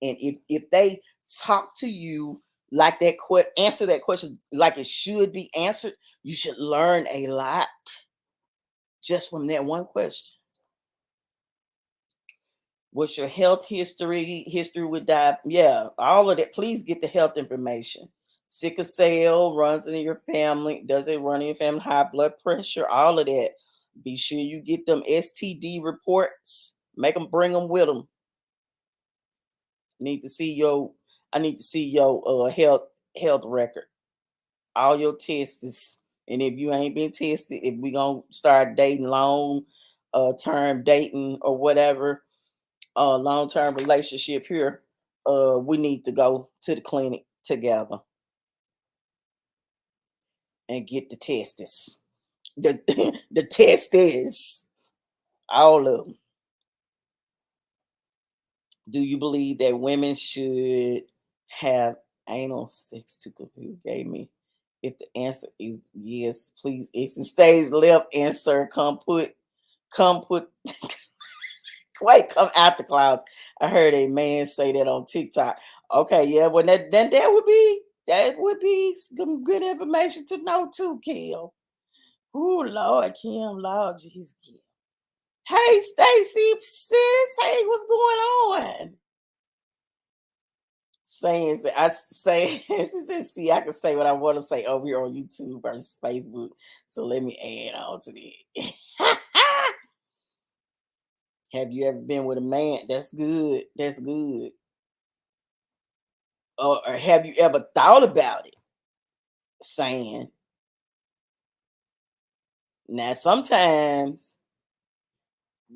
[SPEAKER 1] And if they talk to you like that, answer that question like it should be answered, you should learn a lot just from that one question. What's your health history with diabetes? Yeah, all of that. Please get the health information. Sickle cell runs in your family. Does it run in your family? High blood pressure, all of that. Be sure you get them STD reports. Make them, bring them with them. Need to see your I need to see your health record. All your tests. And if you ain't been tested, if we gonna start dating long term dating or whatever, long term relationship here, we need to go to the clinic together and get the testes. The the testes, all of them. Do you believe that women should have anal sex to compute? Gave me. If the answer is yes, please exit stage left. Answer. Come put. Wait, come out the clouds. I heard a man say that on TikTok. Okay, yeah, well that would be some good information to know too, Kim. Oh Lord, Kim, Lord Jesus, Kim. Hey, Stacy, sis. Hey, what's going on? Saying I say she said, see, I can say what I want to say over here on YouTube versus Facebook. So let me add on to that. Have you ever been with a man? That's good. That's good. Or have you ever thought about it? Saying now sometimes,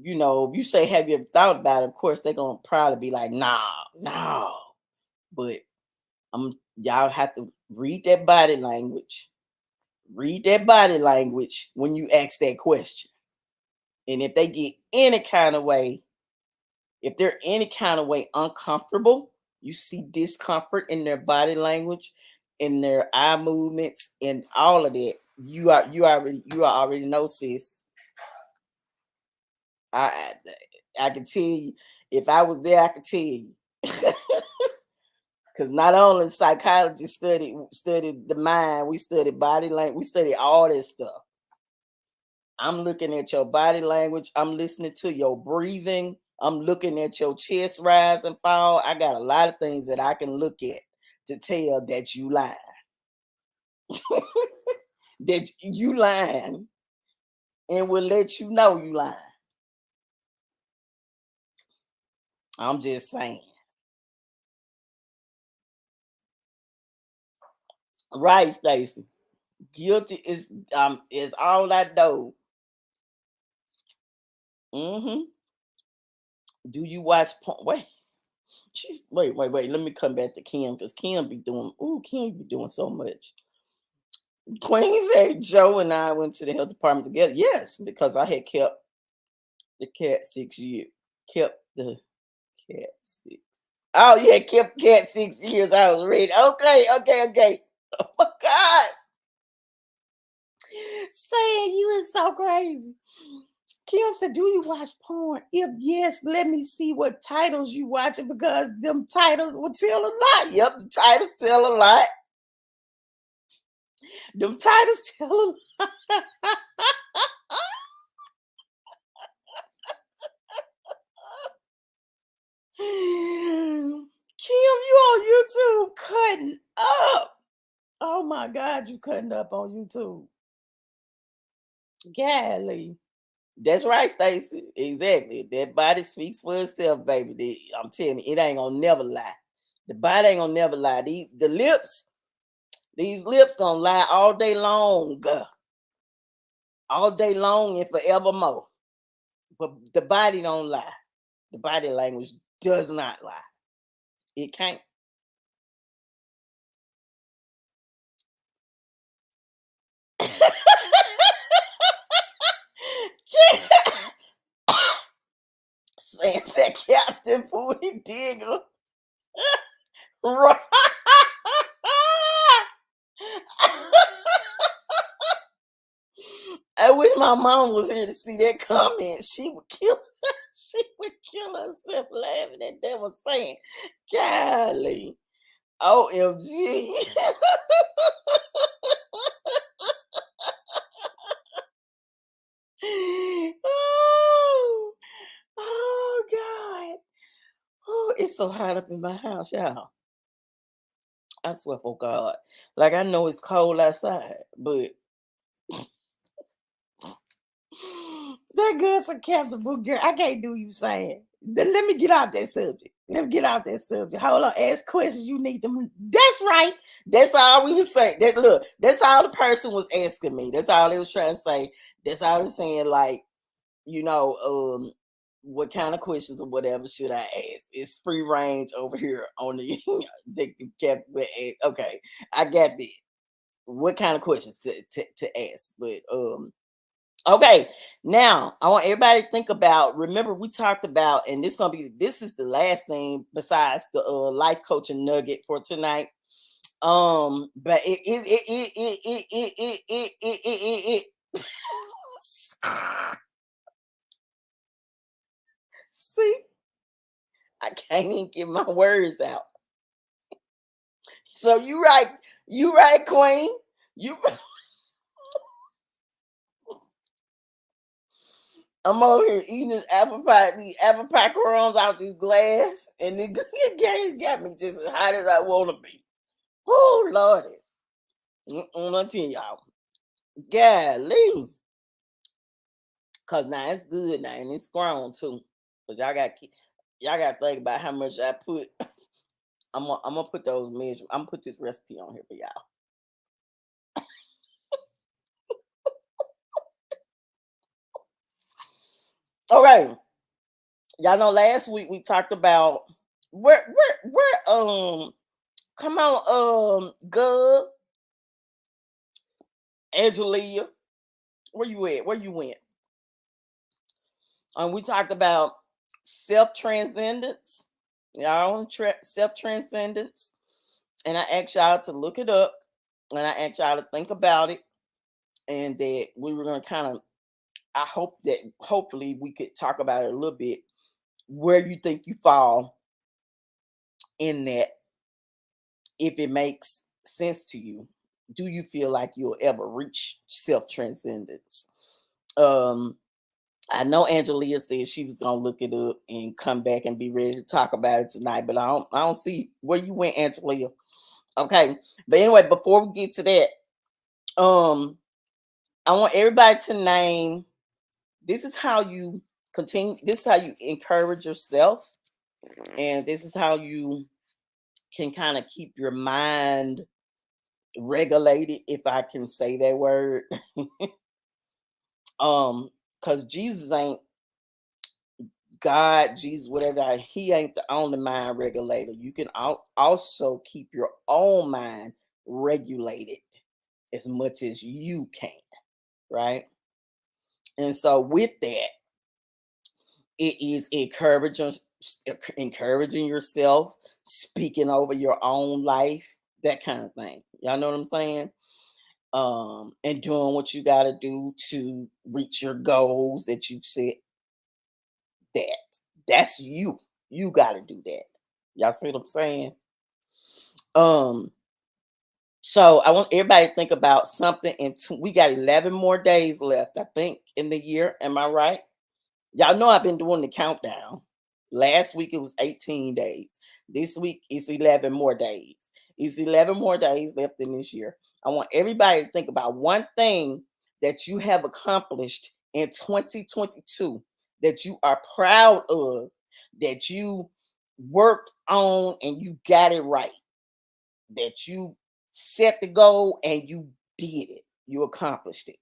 [SPEAKER 1] if you say have you ever thought about it, of course they're gonna probably be like, nah, no. But y'all have to read that body language. Read that body language when you ask that question. And if they get any kind of way, if they're any kind of way uncomfortable, you see discomfort in their body language, in their eye movements, and all of that. You already know, sis. I I can tell you if I was there, I could tell you. Because not only psychologists studied the mind, we studied body language, we studied all this stuff. I'm looking at your body language. I'm listening to your breathing. I'm looking at your chest rise and fall. I got a lot of things that I can look at to tell that you lying. That you lying, and will let you know you lying. I'm just saying. Right, Stacy. Guilty is all I know. Hmm. Do you watch porn? Wait. Let me come back to Kim because Kim be doing so much. Queen said Joe and I went to the health department together. Yes, because I had kept the cat 6 years. Kept the cat six. Oh yeah, kept cat 6 years. I was ready. Okay. Oh my God. Saying you is so crazy. Kim said, do you watch porn? If yes, let me see what titles you watching because them titles will tell a lot. Yep, the titles tell a lot. Them titles tell a lot. Kim, you on YouTube cutting up. Oh my God, you cutting up on YouTube. Golly. That's right, Stacy. Exactly. That body speaks for itself, baby. I'm telling you, it ain't gonna never lie. The body ain't gonna never lie. These lips gonna lie all day long. All day long and forevermore. But the body don't lie. The body language does not lie. It can't. Saying that Captain Booty Digger. Right. I wish my mom was here to see that comment. She would kill. She would kill herself laughing at that was saying, "Golly, OMG." oh, oh God. Oh, it's so hot up in my house, y'all. I swear for God. Like I know it's cold outside, but that girl's a comfortable girl. I can't do you saying. Let me get off that subject. Let me get off that subject. Hold on. Ask questions you need them. That's right. That's all we was saying. That's all the person was asking me. That's all they was trying to say. That's all they was saying, like, you know, what kind of questions or whatever should I ask? It's free range over here on the the cap. Okay, I got this. What kind of questions to ask? But okay, now I want everybody to think about. Remember, we talked about, and this is the last thing besides the life coaching nugget for tonight. But it see, I can't even get my words out. So you right, Queen. You, I'm over here eating this apple pie, these apple pie crumbs out this glass, and it got me just as hot as I want to be. Oh Lordy, I tell y'all, golly, cause now it's good now and it's grown too. Cause y'all got to think about how much I put. I'm gonna put those measure. I'm gonna put this recipe on here for y'all. Okay, y'all know last week we talked about where come on Gov, Angelia, where you at? Where you went? We talked about self transcendence, y'all self transcendence, and I asked y'all to look it up, and I asked y'all to think about it, and that we were gonna kind of. I hope that hopefully we could talk about it a little bit. Where you think you fall in that, if it makes sense to you. Do you feel like you'll ever reach self transcendence? Um, I know Angelia said she was gonna look it up and come back and be ready to talk about it tonight, but I don't see where you went, Angelia. Okay, but anyway, before we get to that, um, I want everybody to name. This is how you continue. This is how you encourage yourself, and this is how you can kind of keep your mind regulated, if I can say that word. Because Jesus ain't God, Jesus, whatever. He ain't the only mind regulator. You can also keep your own mind regulated as much as you can, right? And so with that, it is encouraging yourself, speaking over your own life, that kind of thing. Y'all know what I'm saying? And doing what you got to do to reach your goals that you've set. That's you. You got to do that. Y'all see what I'm saying? Um, so I want everybody to think about something. We got 11 more days left, I think, in the year. Am I right? Y'all know I've been doing the countdown. Last week it was 18 days. This week it's 11 more days. It's 11 more days left in this year. I want everybody to think about one thing that you have accomplished in 2022 that you are proud of, that you worked on and you got it right, that you set the goal and you did it. You accomplished it.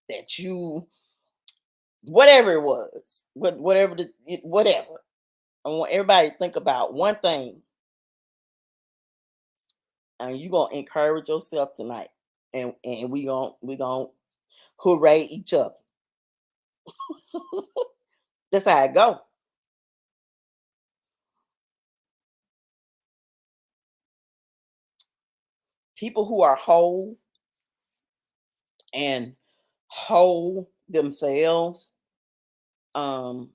[SPEAKER 1] That you whatever it was, whatever. I want everybody to think about one thing, and you gonna encourage yourself tonight, and we gonna hooray each other. That's how I go. People who are whole and whole themselves, um,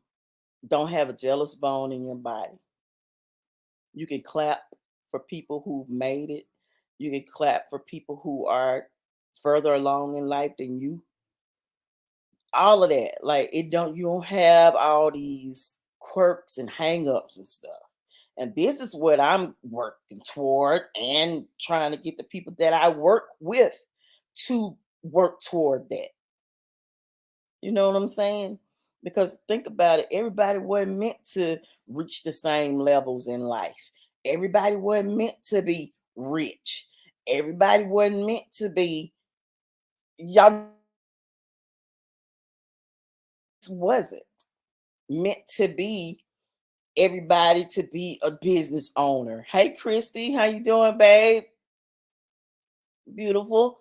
[SPEAKER 1] don't have a jealous bone in your body. You can clap for people who've made it. You can clap for people who are further along in life than you. All of that. Like you don't have all these quirks and hangups and stuff. And this is what I'm working toward and trying to get the people that I work with to work toward that. You know what I'm saying? Because think about it, everybody wasn't meant to reach the same levels in life. Everybody wasn't meant to be rich. Everybody wasn't meant to be, y'all wasn't. meant to be everybody to be a business owner. Hey Christy, how you doing, babe? Beautiful.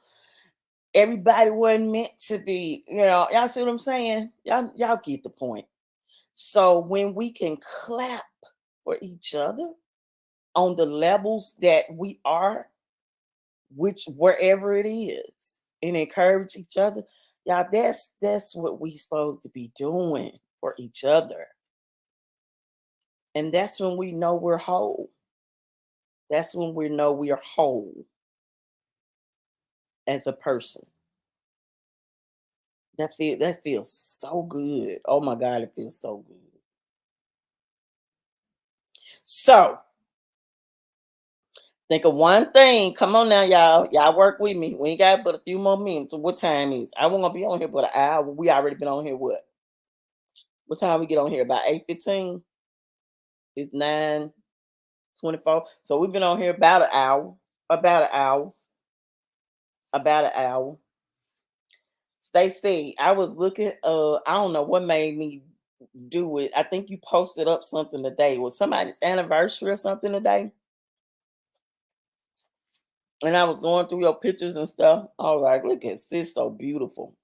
[SPEAKER 1] Everybody wasn't meant to be, y'all see what I'm saying? Y'all get the point. So when we can clap for each other on the levels that we are, which wherever it is, and encourage each other, y'all, that's what we supposed to be doing for each other. And that's when we know we're whole. That's when we know we are whole as a person. That feels so good. Oh my God, it feels so good. So think of one thing. Come on now, y'all. Y'all work with me. We ain't got but a few more minutes. So what time is? I won't be on here but an hour. We already been on here. What time we get on here? About 8:15. It's 9:24. So we've been on here about an hour. About an hour. About an hour. Stacey, I was looking. I don't know what made me do it. I think you posted up something today. Was somebody's anniversary or something today? And I was going through your pictures and stuff. I was like, look at this, so beautiful.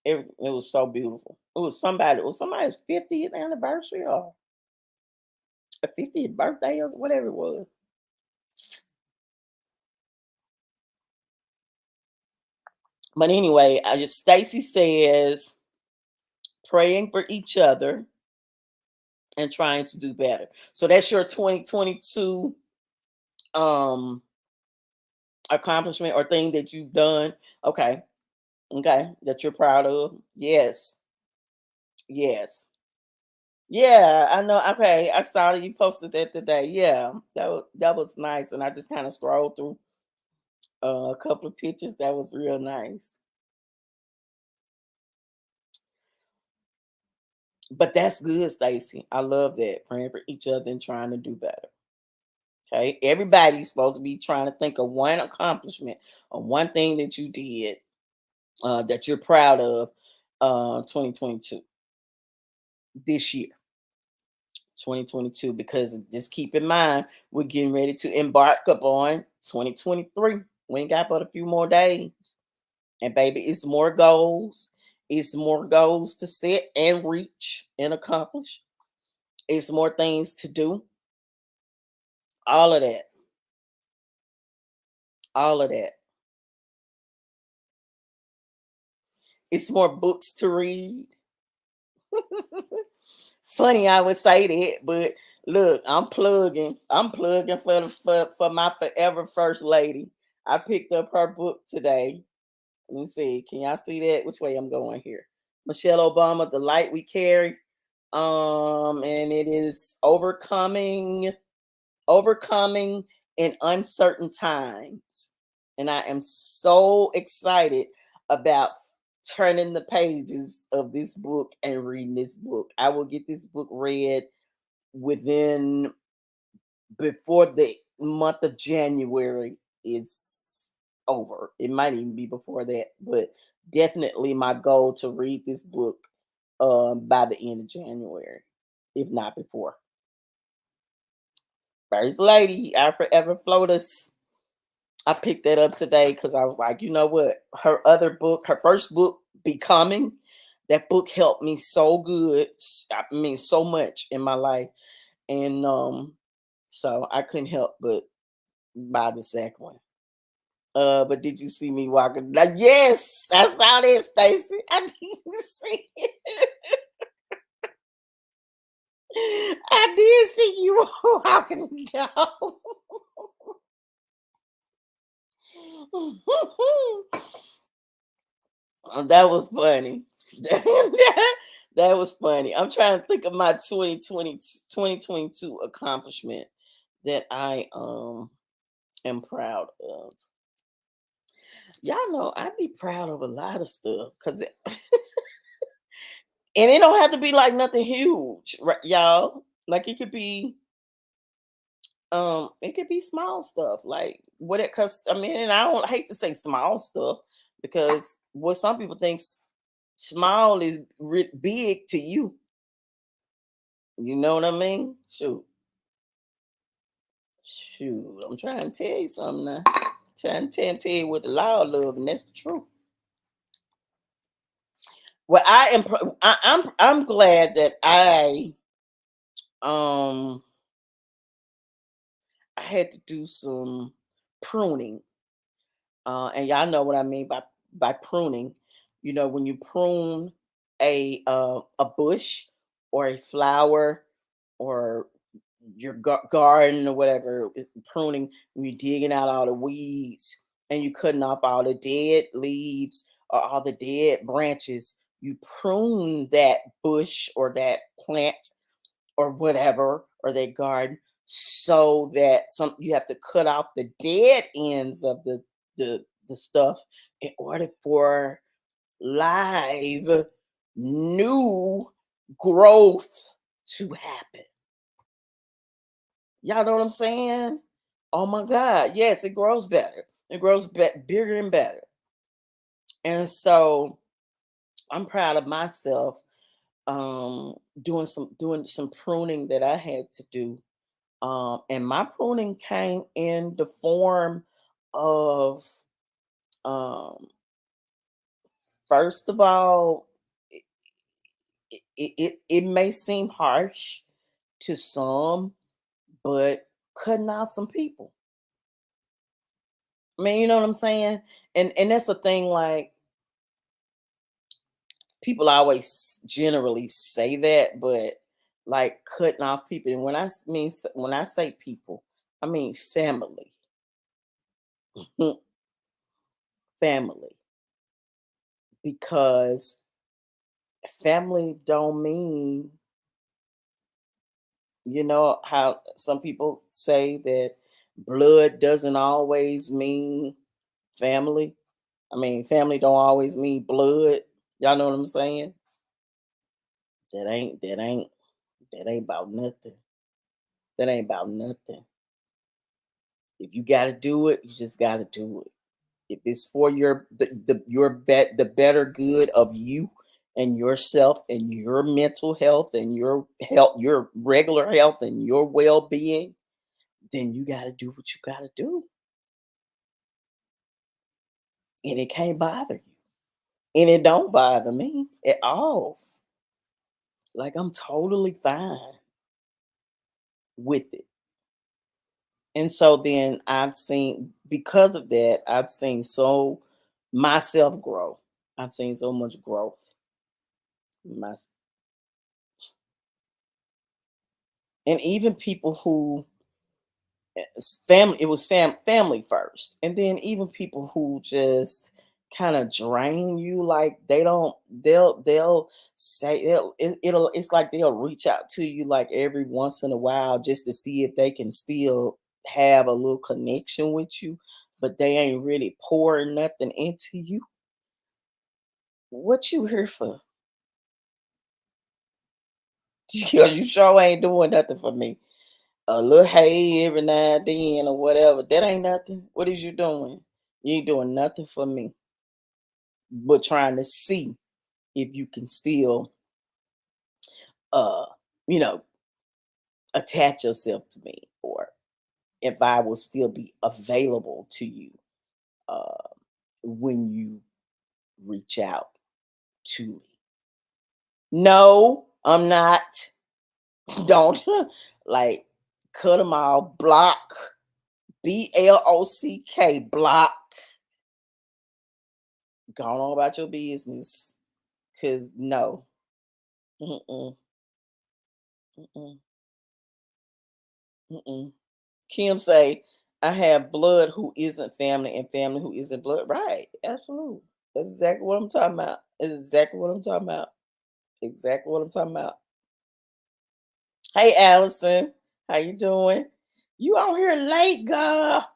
[SPEAKER 1] It was so beautiful. It was somebody's 50th anniversary or a 50th birthday or whatever it was. But anyway, I just Stacy says praying for each other and trying to do better. So that's your 2022 um accomplishment or thing that you've done. Okay. Okay. That you're proud of. Yes. Yes. Yeah, I know. Okay, I saw that you posted that today. Yeah, that was nice, and I just kind of scrolled through a couple of pictures. That was real nice. But that's good, Stacy. I love that praying for each other and trying to do better. Okay, everybody's supposed to be trying to think of one accomplishment or one thing that you did that you're proud of. 2022 this year. 2022, because just keep in mind we're getting ready to embark upon 2023. We ain't got but a few more days, and baby, it's more goals to set and reach and accomplish. It's more things to do. All of that. All of that. It's more books to read. Funny I would say that, but look, I'm plugging for my forever first lady. I picked up her book today. Let me see. Can y'all see that? Which way I'm going here? Michelle Obama, The Light We Carry. And it is overcoming in uncertain times. And I am so excited about turning the pages of this book and reading this book. I will get this book read within before the month of January is over. It might even be before that, but definitely my goal to read this book by the end of January, if not before. First Lady, our Forever Floaters. I picked that up today because I was like, you know what? Her first book, Becoming, that book helped me so good. I mean, so much in my life. And so I couldn't help but buy the second one. But did you see me walking? Yes, I saw that, Stacy. I did see it. I did see you walking down. That was funny. That was funny. I'm trying to think of my 2022 accomplishment that I am proud of. Y'all know I'd be proud of a lot of stuff because and it don't have to be like nothing huge, right, y'all. Like it could be small stuff like what it cuz I mean, and I don't hate to say small stuff because what some people think small is big to you. You know what I mean? Shoot. I'm trying to tell you something now. Tell you what the law love, and that's the truth. Well, I'm glad that um I had to do some pruning. And y'all know what I mean by pruning. You know, when you prune a bush or a flower or your garden or whatever, pruning, when you're digging out all the weeds and you cutting off all the dead leaves or all the dead branches, you prune that bush or that plant or whatever, or their garden, so that some you have to cut off the dead ends of the stuff in order for live new growth to happen. Y'all know what I'm saying? Oh my God. Yes, it grows better. It grows bigger and better. And so I'm proud of myself doing some pruning that I had to do. And my pruning came in the form of, um, first of all, it may seem harsh to some, but cutting out some people. I mean, you know what I'm saying? And that's the thing. Like, people always generally say that, but like cutting off people. And when I say people, I mean family, family, because family don't mean, you know how some people say that blood doesn't always mean family. I mean, family don't always mean blood. Y'all know what I'm saying? That ain't about nothing. That ain't about nothing. If you got to do it, you just got to do it. If it's for the better good of you and yourself and your mental health and your regular health and your well-being, then you got to do what you got to do, and it can't bother you, and it don't bother me at all. Like, I'm totally fine with it. And so then because of that, I've seen so myself grow. I've seen so much growth. My And even people who family, it was family first, and then even people who just kind of drain you, like they'll say it's like they'll reach out to you like every once in a while just to see if they can still have a little connection with you, but they ain't really pouring nothing into you. What you here for? Because you sure ain't doing nothing for me. A little hay every now and then or whatever. That ain't nothing. What is you doing? You ain't doing nothing for me, but trying to see if you can still, uh, you know, attach yourself to me, or if I will still be available to you uh, when you reach out to me. No, I'm not. Don't like cut them all. Block. BLOCK. Block. Go on about your business. Cause no. Mm-mm, mm-mm, mm-mm. Kim say, I have blood who isn't family and family who isn't blood. Right. Absolutely. That's exactly what I'm talking about. That's exactly what I'm talking about. Exactly what I'm talking about. Hey Allison. How you doing? You out here late, girl.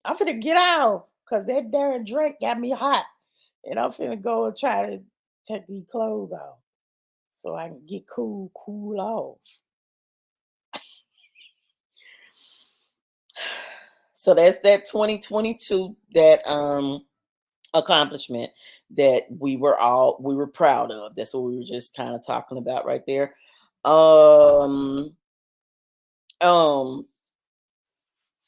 [SPEAKER 1] I'm finna get out. Cause that darn drink got me hot. And I'm finna go and try to take these clothes off so I can get cool off. So that's that 2022, that accomplishment that we were proud of. That's what we were just kind of talking about right there. Um, um,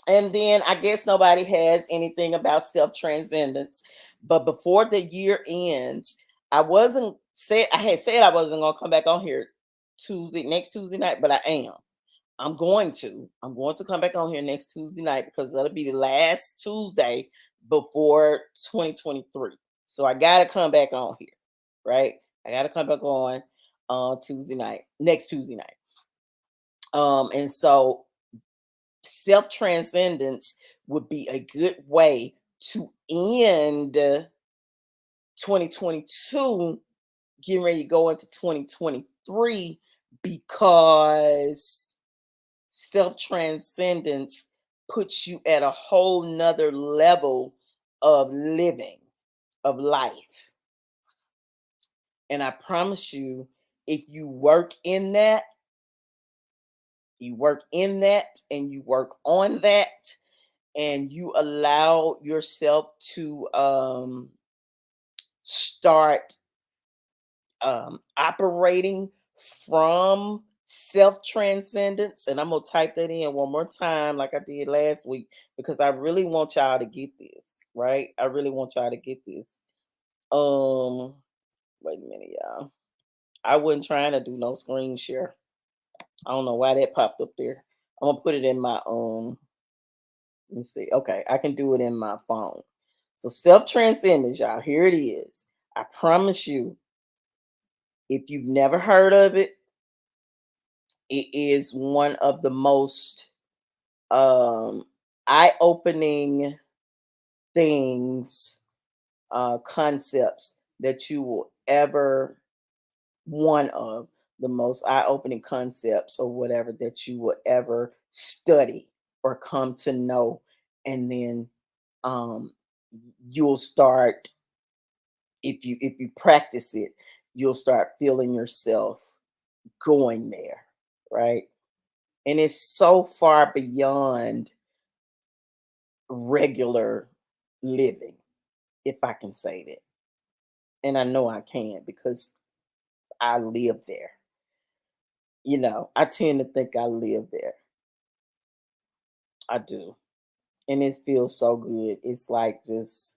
[SPEAKER 1] and then I guess nobody has anything about self transcendence. But before the year ends, I had said I wasn't gonna come back on here next Tuesday night, but I am. I'm going to come back on here next Tuesday night because that'll be the last Tuesday before 2023. So I gotta come back on here, right? I gotta come back on Tuesday night, next Tuesday night. And so self transcendence would be a good way to end 2022, getting ready to go into 2023, because self transcendence puts you at a whole nother level of living, of life. And I promise you, if you work in that, you work in that, and you work on that, and you allow yourself to start operating from self transcendence. And I'm gonna type that in one more time, like I did last week, because I really want y'all to get this, right? I really want y'all to get this. Um, Wait a minute, y'all. I wasn't trying to do no screen share. I don't know why that popped up there. I'm gonna put it in my let me see. Okay, I can do it in my phone. So self transcendence, y'all. Here it is. I promise you, if you've never heard of it, it is one of the most um eye-opening things, concepts that you will ever, one of the most eye-opening concepts or whatever that you will ever study or come to know. And then um you'll start, if you practice it, you'll start feeling yourself going there, right? And it's so far beyond regular living, if I can say that. And I know I can because I live there. I tend to think I live there. I do. And it feels so good. It's like just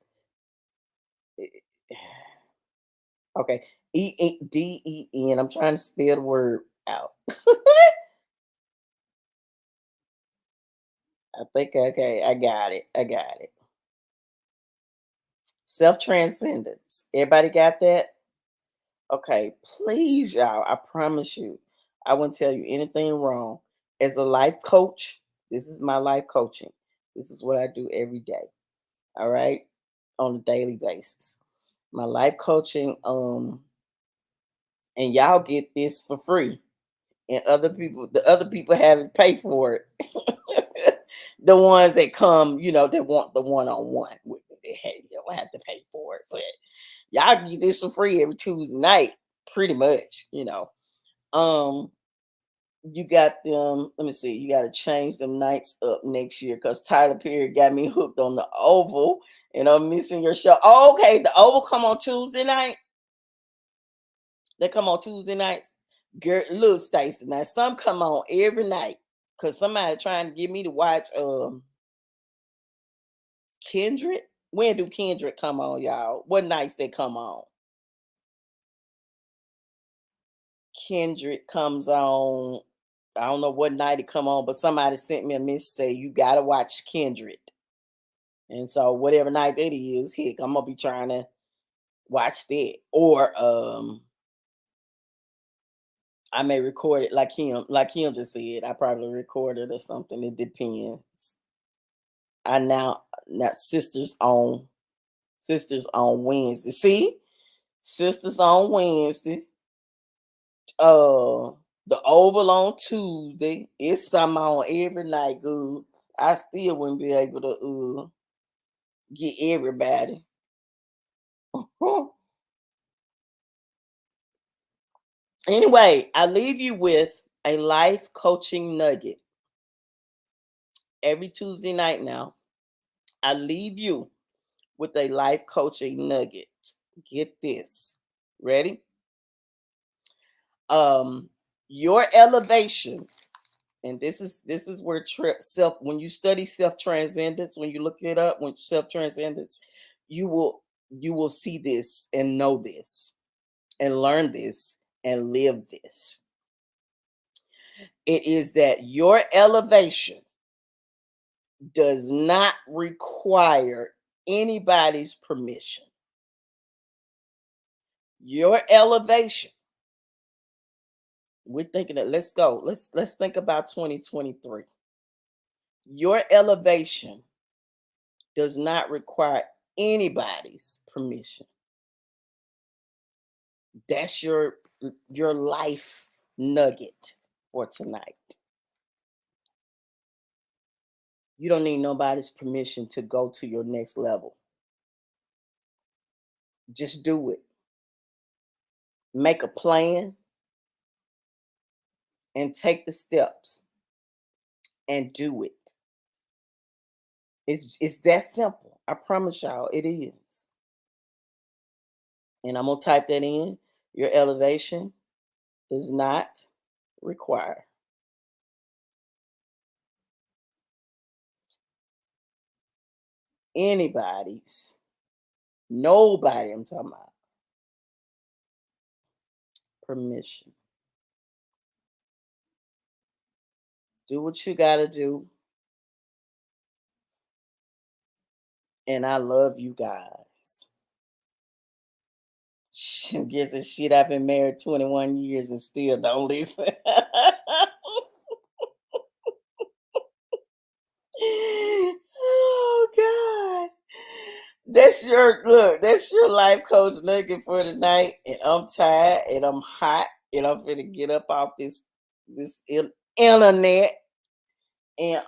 [SPEAKER 1] eh, okay. EDEN. I'm trying to spell the word out. I think okay, I got it. I got it. Self transcendence. Everybody got that? Okay, please, y'all. I promise you, I wouldn't tell you anything wrong. As a life coach, this is my life coaching. This is what I do every day. All right, on a daily basis. My life coaching, and y'all get this for free. And the other people have to pay for it. The ones that come, that want the one on one with me, you don't have to pay for it. But y'all get this for free every Tuesday night, pretty much. Um, you got them. Let me see. You got to change them nights up next year because Tyler Perry got me hooked on the Oval, and I'm missing your show. Oh, okay, the Oval come on Tuesday night. They come on Tuesday nights. Girl, look, Stacy. Now some come on every night because somebody trying to get me to watch Kendrick. When do Kendrick come on, y'all? What nights they come on? Kendrick comes on. I don't know what night it come on, but somebody sent me a message say you gotta watch Kendrick. And so whatever night that is, heck, I'm gonna be trying to watch that. Or I may record it like him just said. I probably record it or something. It depends. I now sisters on Wednesday. See? Sisters on Wednesday. Uh the Oval on Tuesday. It's something on every night, good. I still wouldn't be able to get everybody. Anyway, I leave you with a life coaching nugget every Tuesday night now. I leave you with a life coaching nugget. Get this. Ready? Um Your elevation, and this is where self, when you study self transcendence, when you look it up, when self transcendence, you will see this and know this and learn this and live this. It is that your elevation does not require anybody's permission. Your elevation, we're thinking that, let's go. Let's think about 2023. Your elevation does not require anybody's permission. That's your life nugget for tonight. You don't need nobody's permission to go to your next level. Just do it. Make a plan and take the steps and do it. It's that simple. I promise y'all it is. And I'm gonna type that in. Your elevation does not require anybody's, nobody, I'm talking about, permission. Do what you gotta do. And I love you guys. Guess shit, I've been married 21 years and still don't listen. Oh God. That's your life coach nugget for tonight. And I'm tired and I'm hot and I'm finna get up off this internet and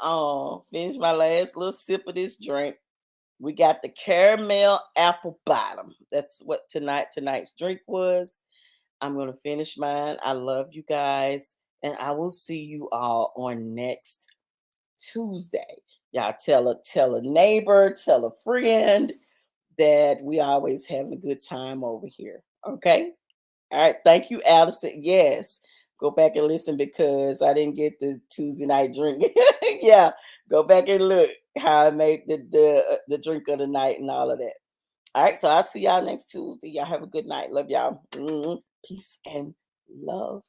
[SPEAKER 1] finish my last little sip of this drink. We got the caramel apple bottom. That's what tonight's drink was. I'm gonna finish mine. I love you guys, and I will see you all on next Tuesday. Y'all tell a neighbor, tell a friend that we always having a good time over here. Okay. All right. Thank you, Allison. Yes. Go back and listen because I didn't get the Tuesday night drink. Yeah. Go back and look how I made the drink of the night and all of that. All right. So I'll see y'all next Tuesday. Y'all have a good night. Love y'all. Peace and love.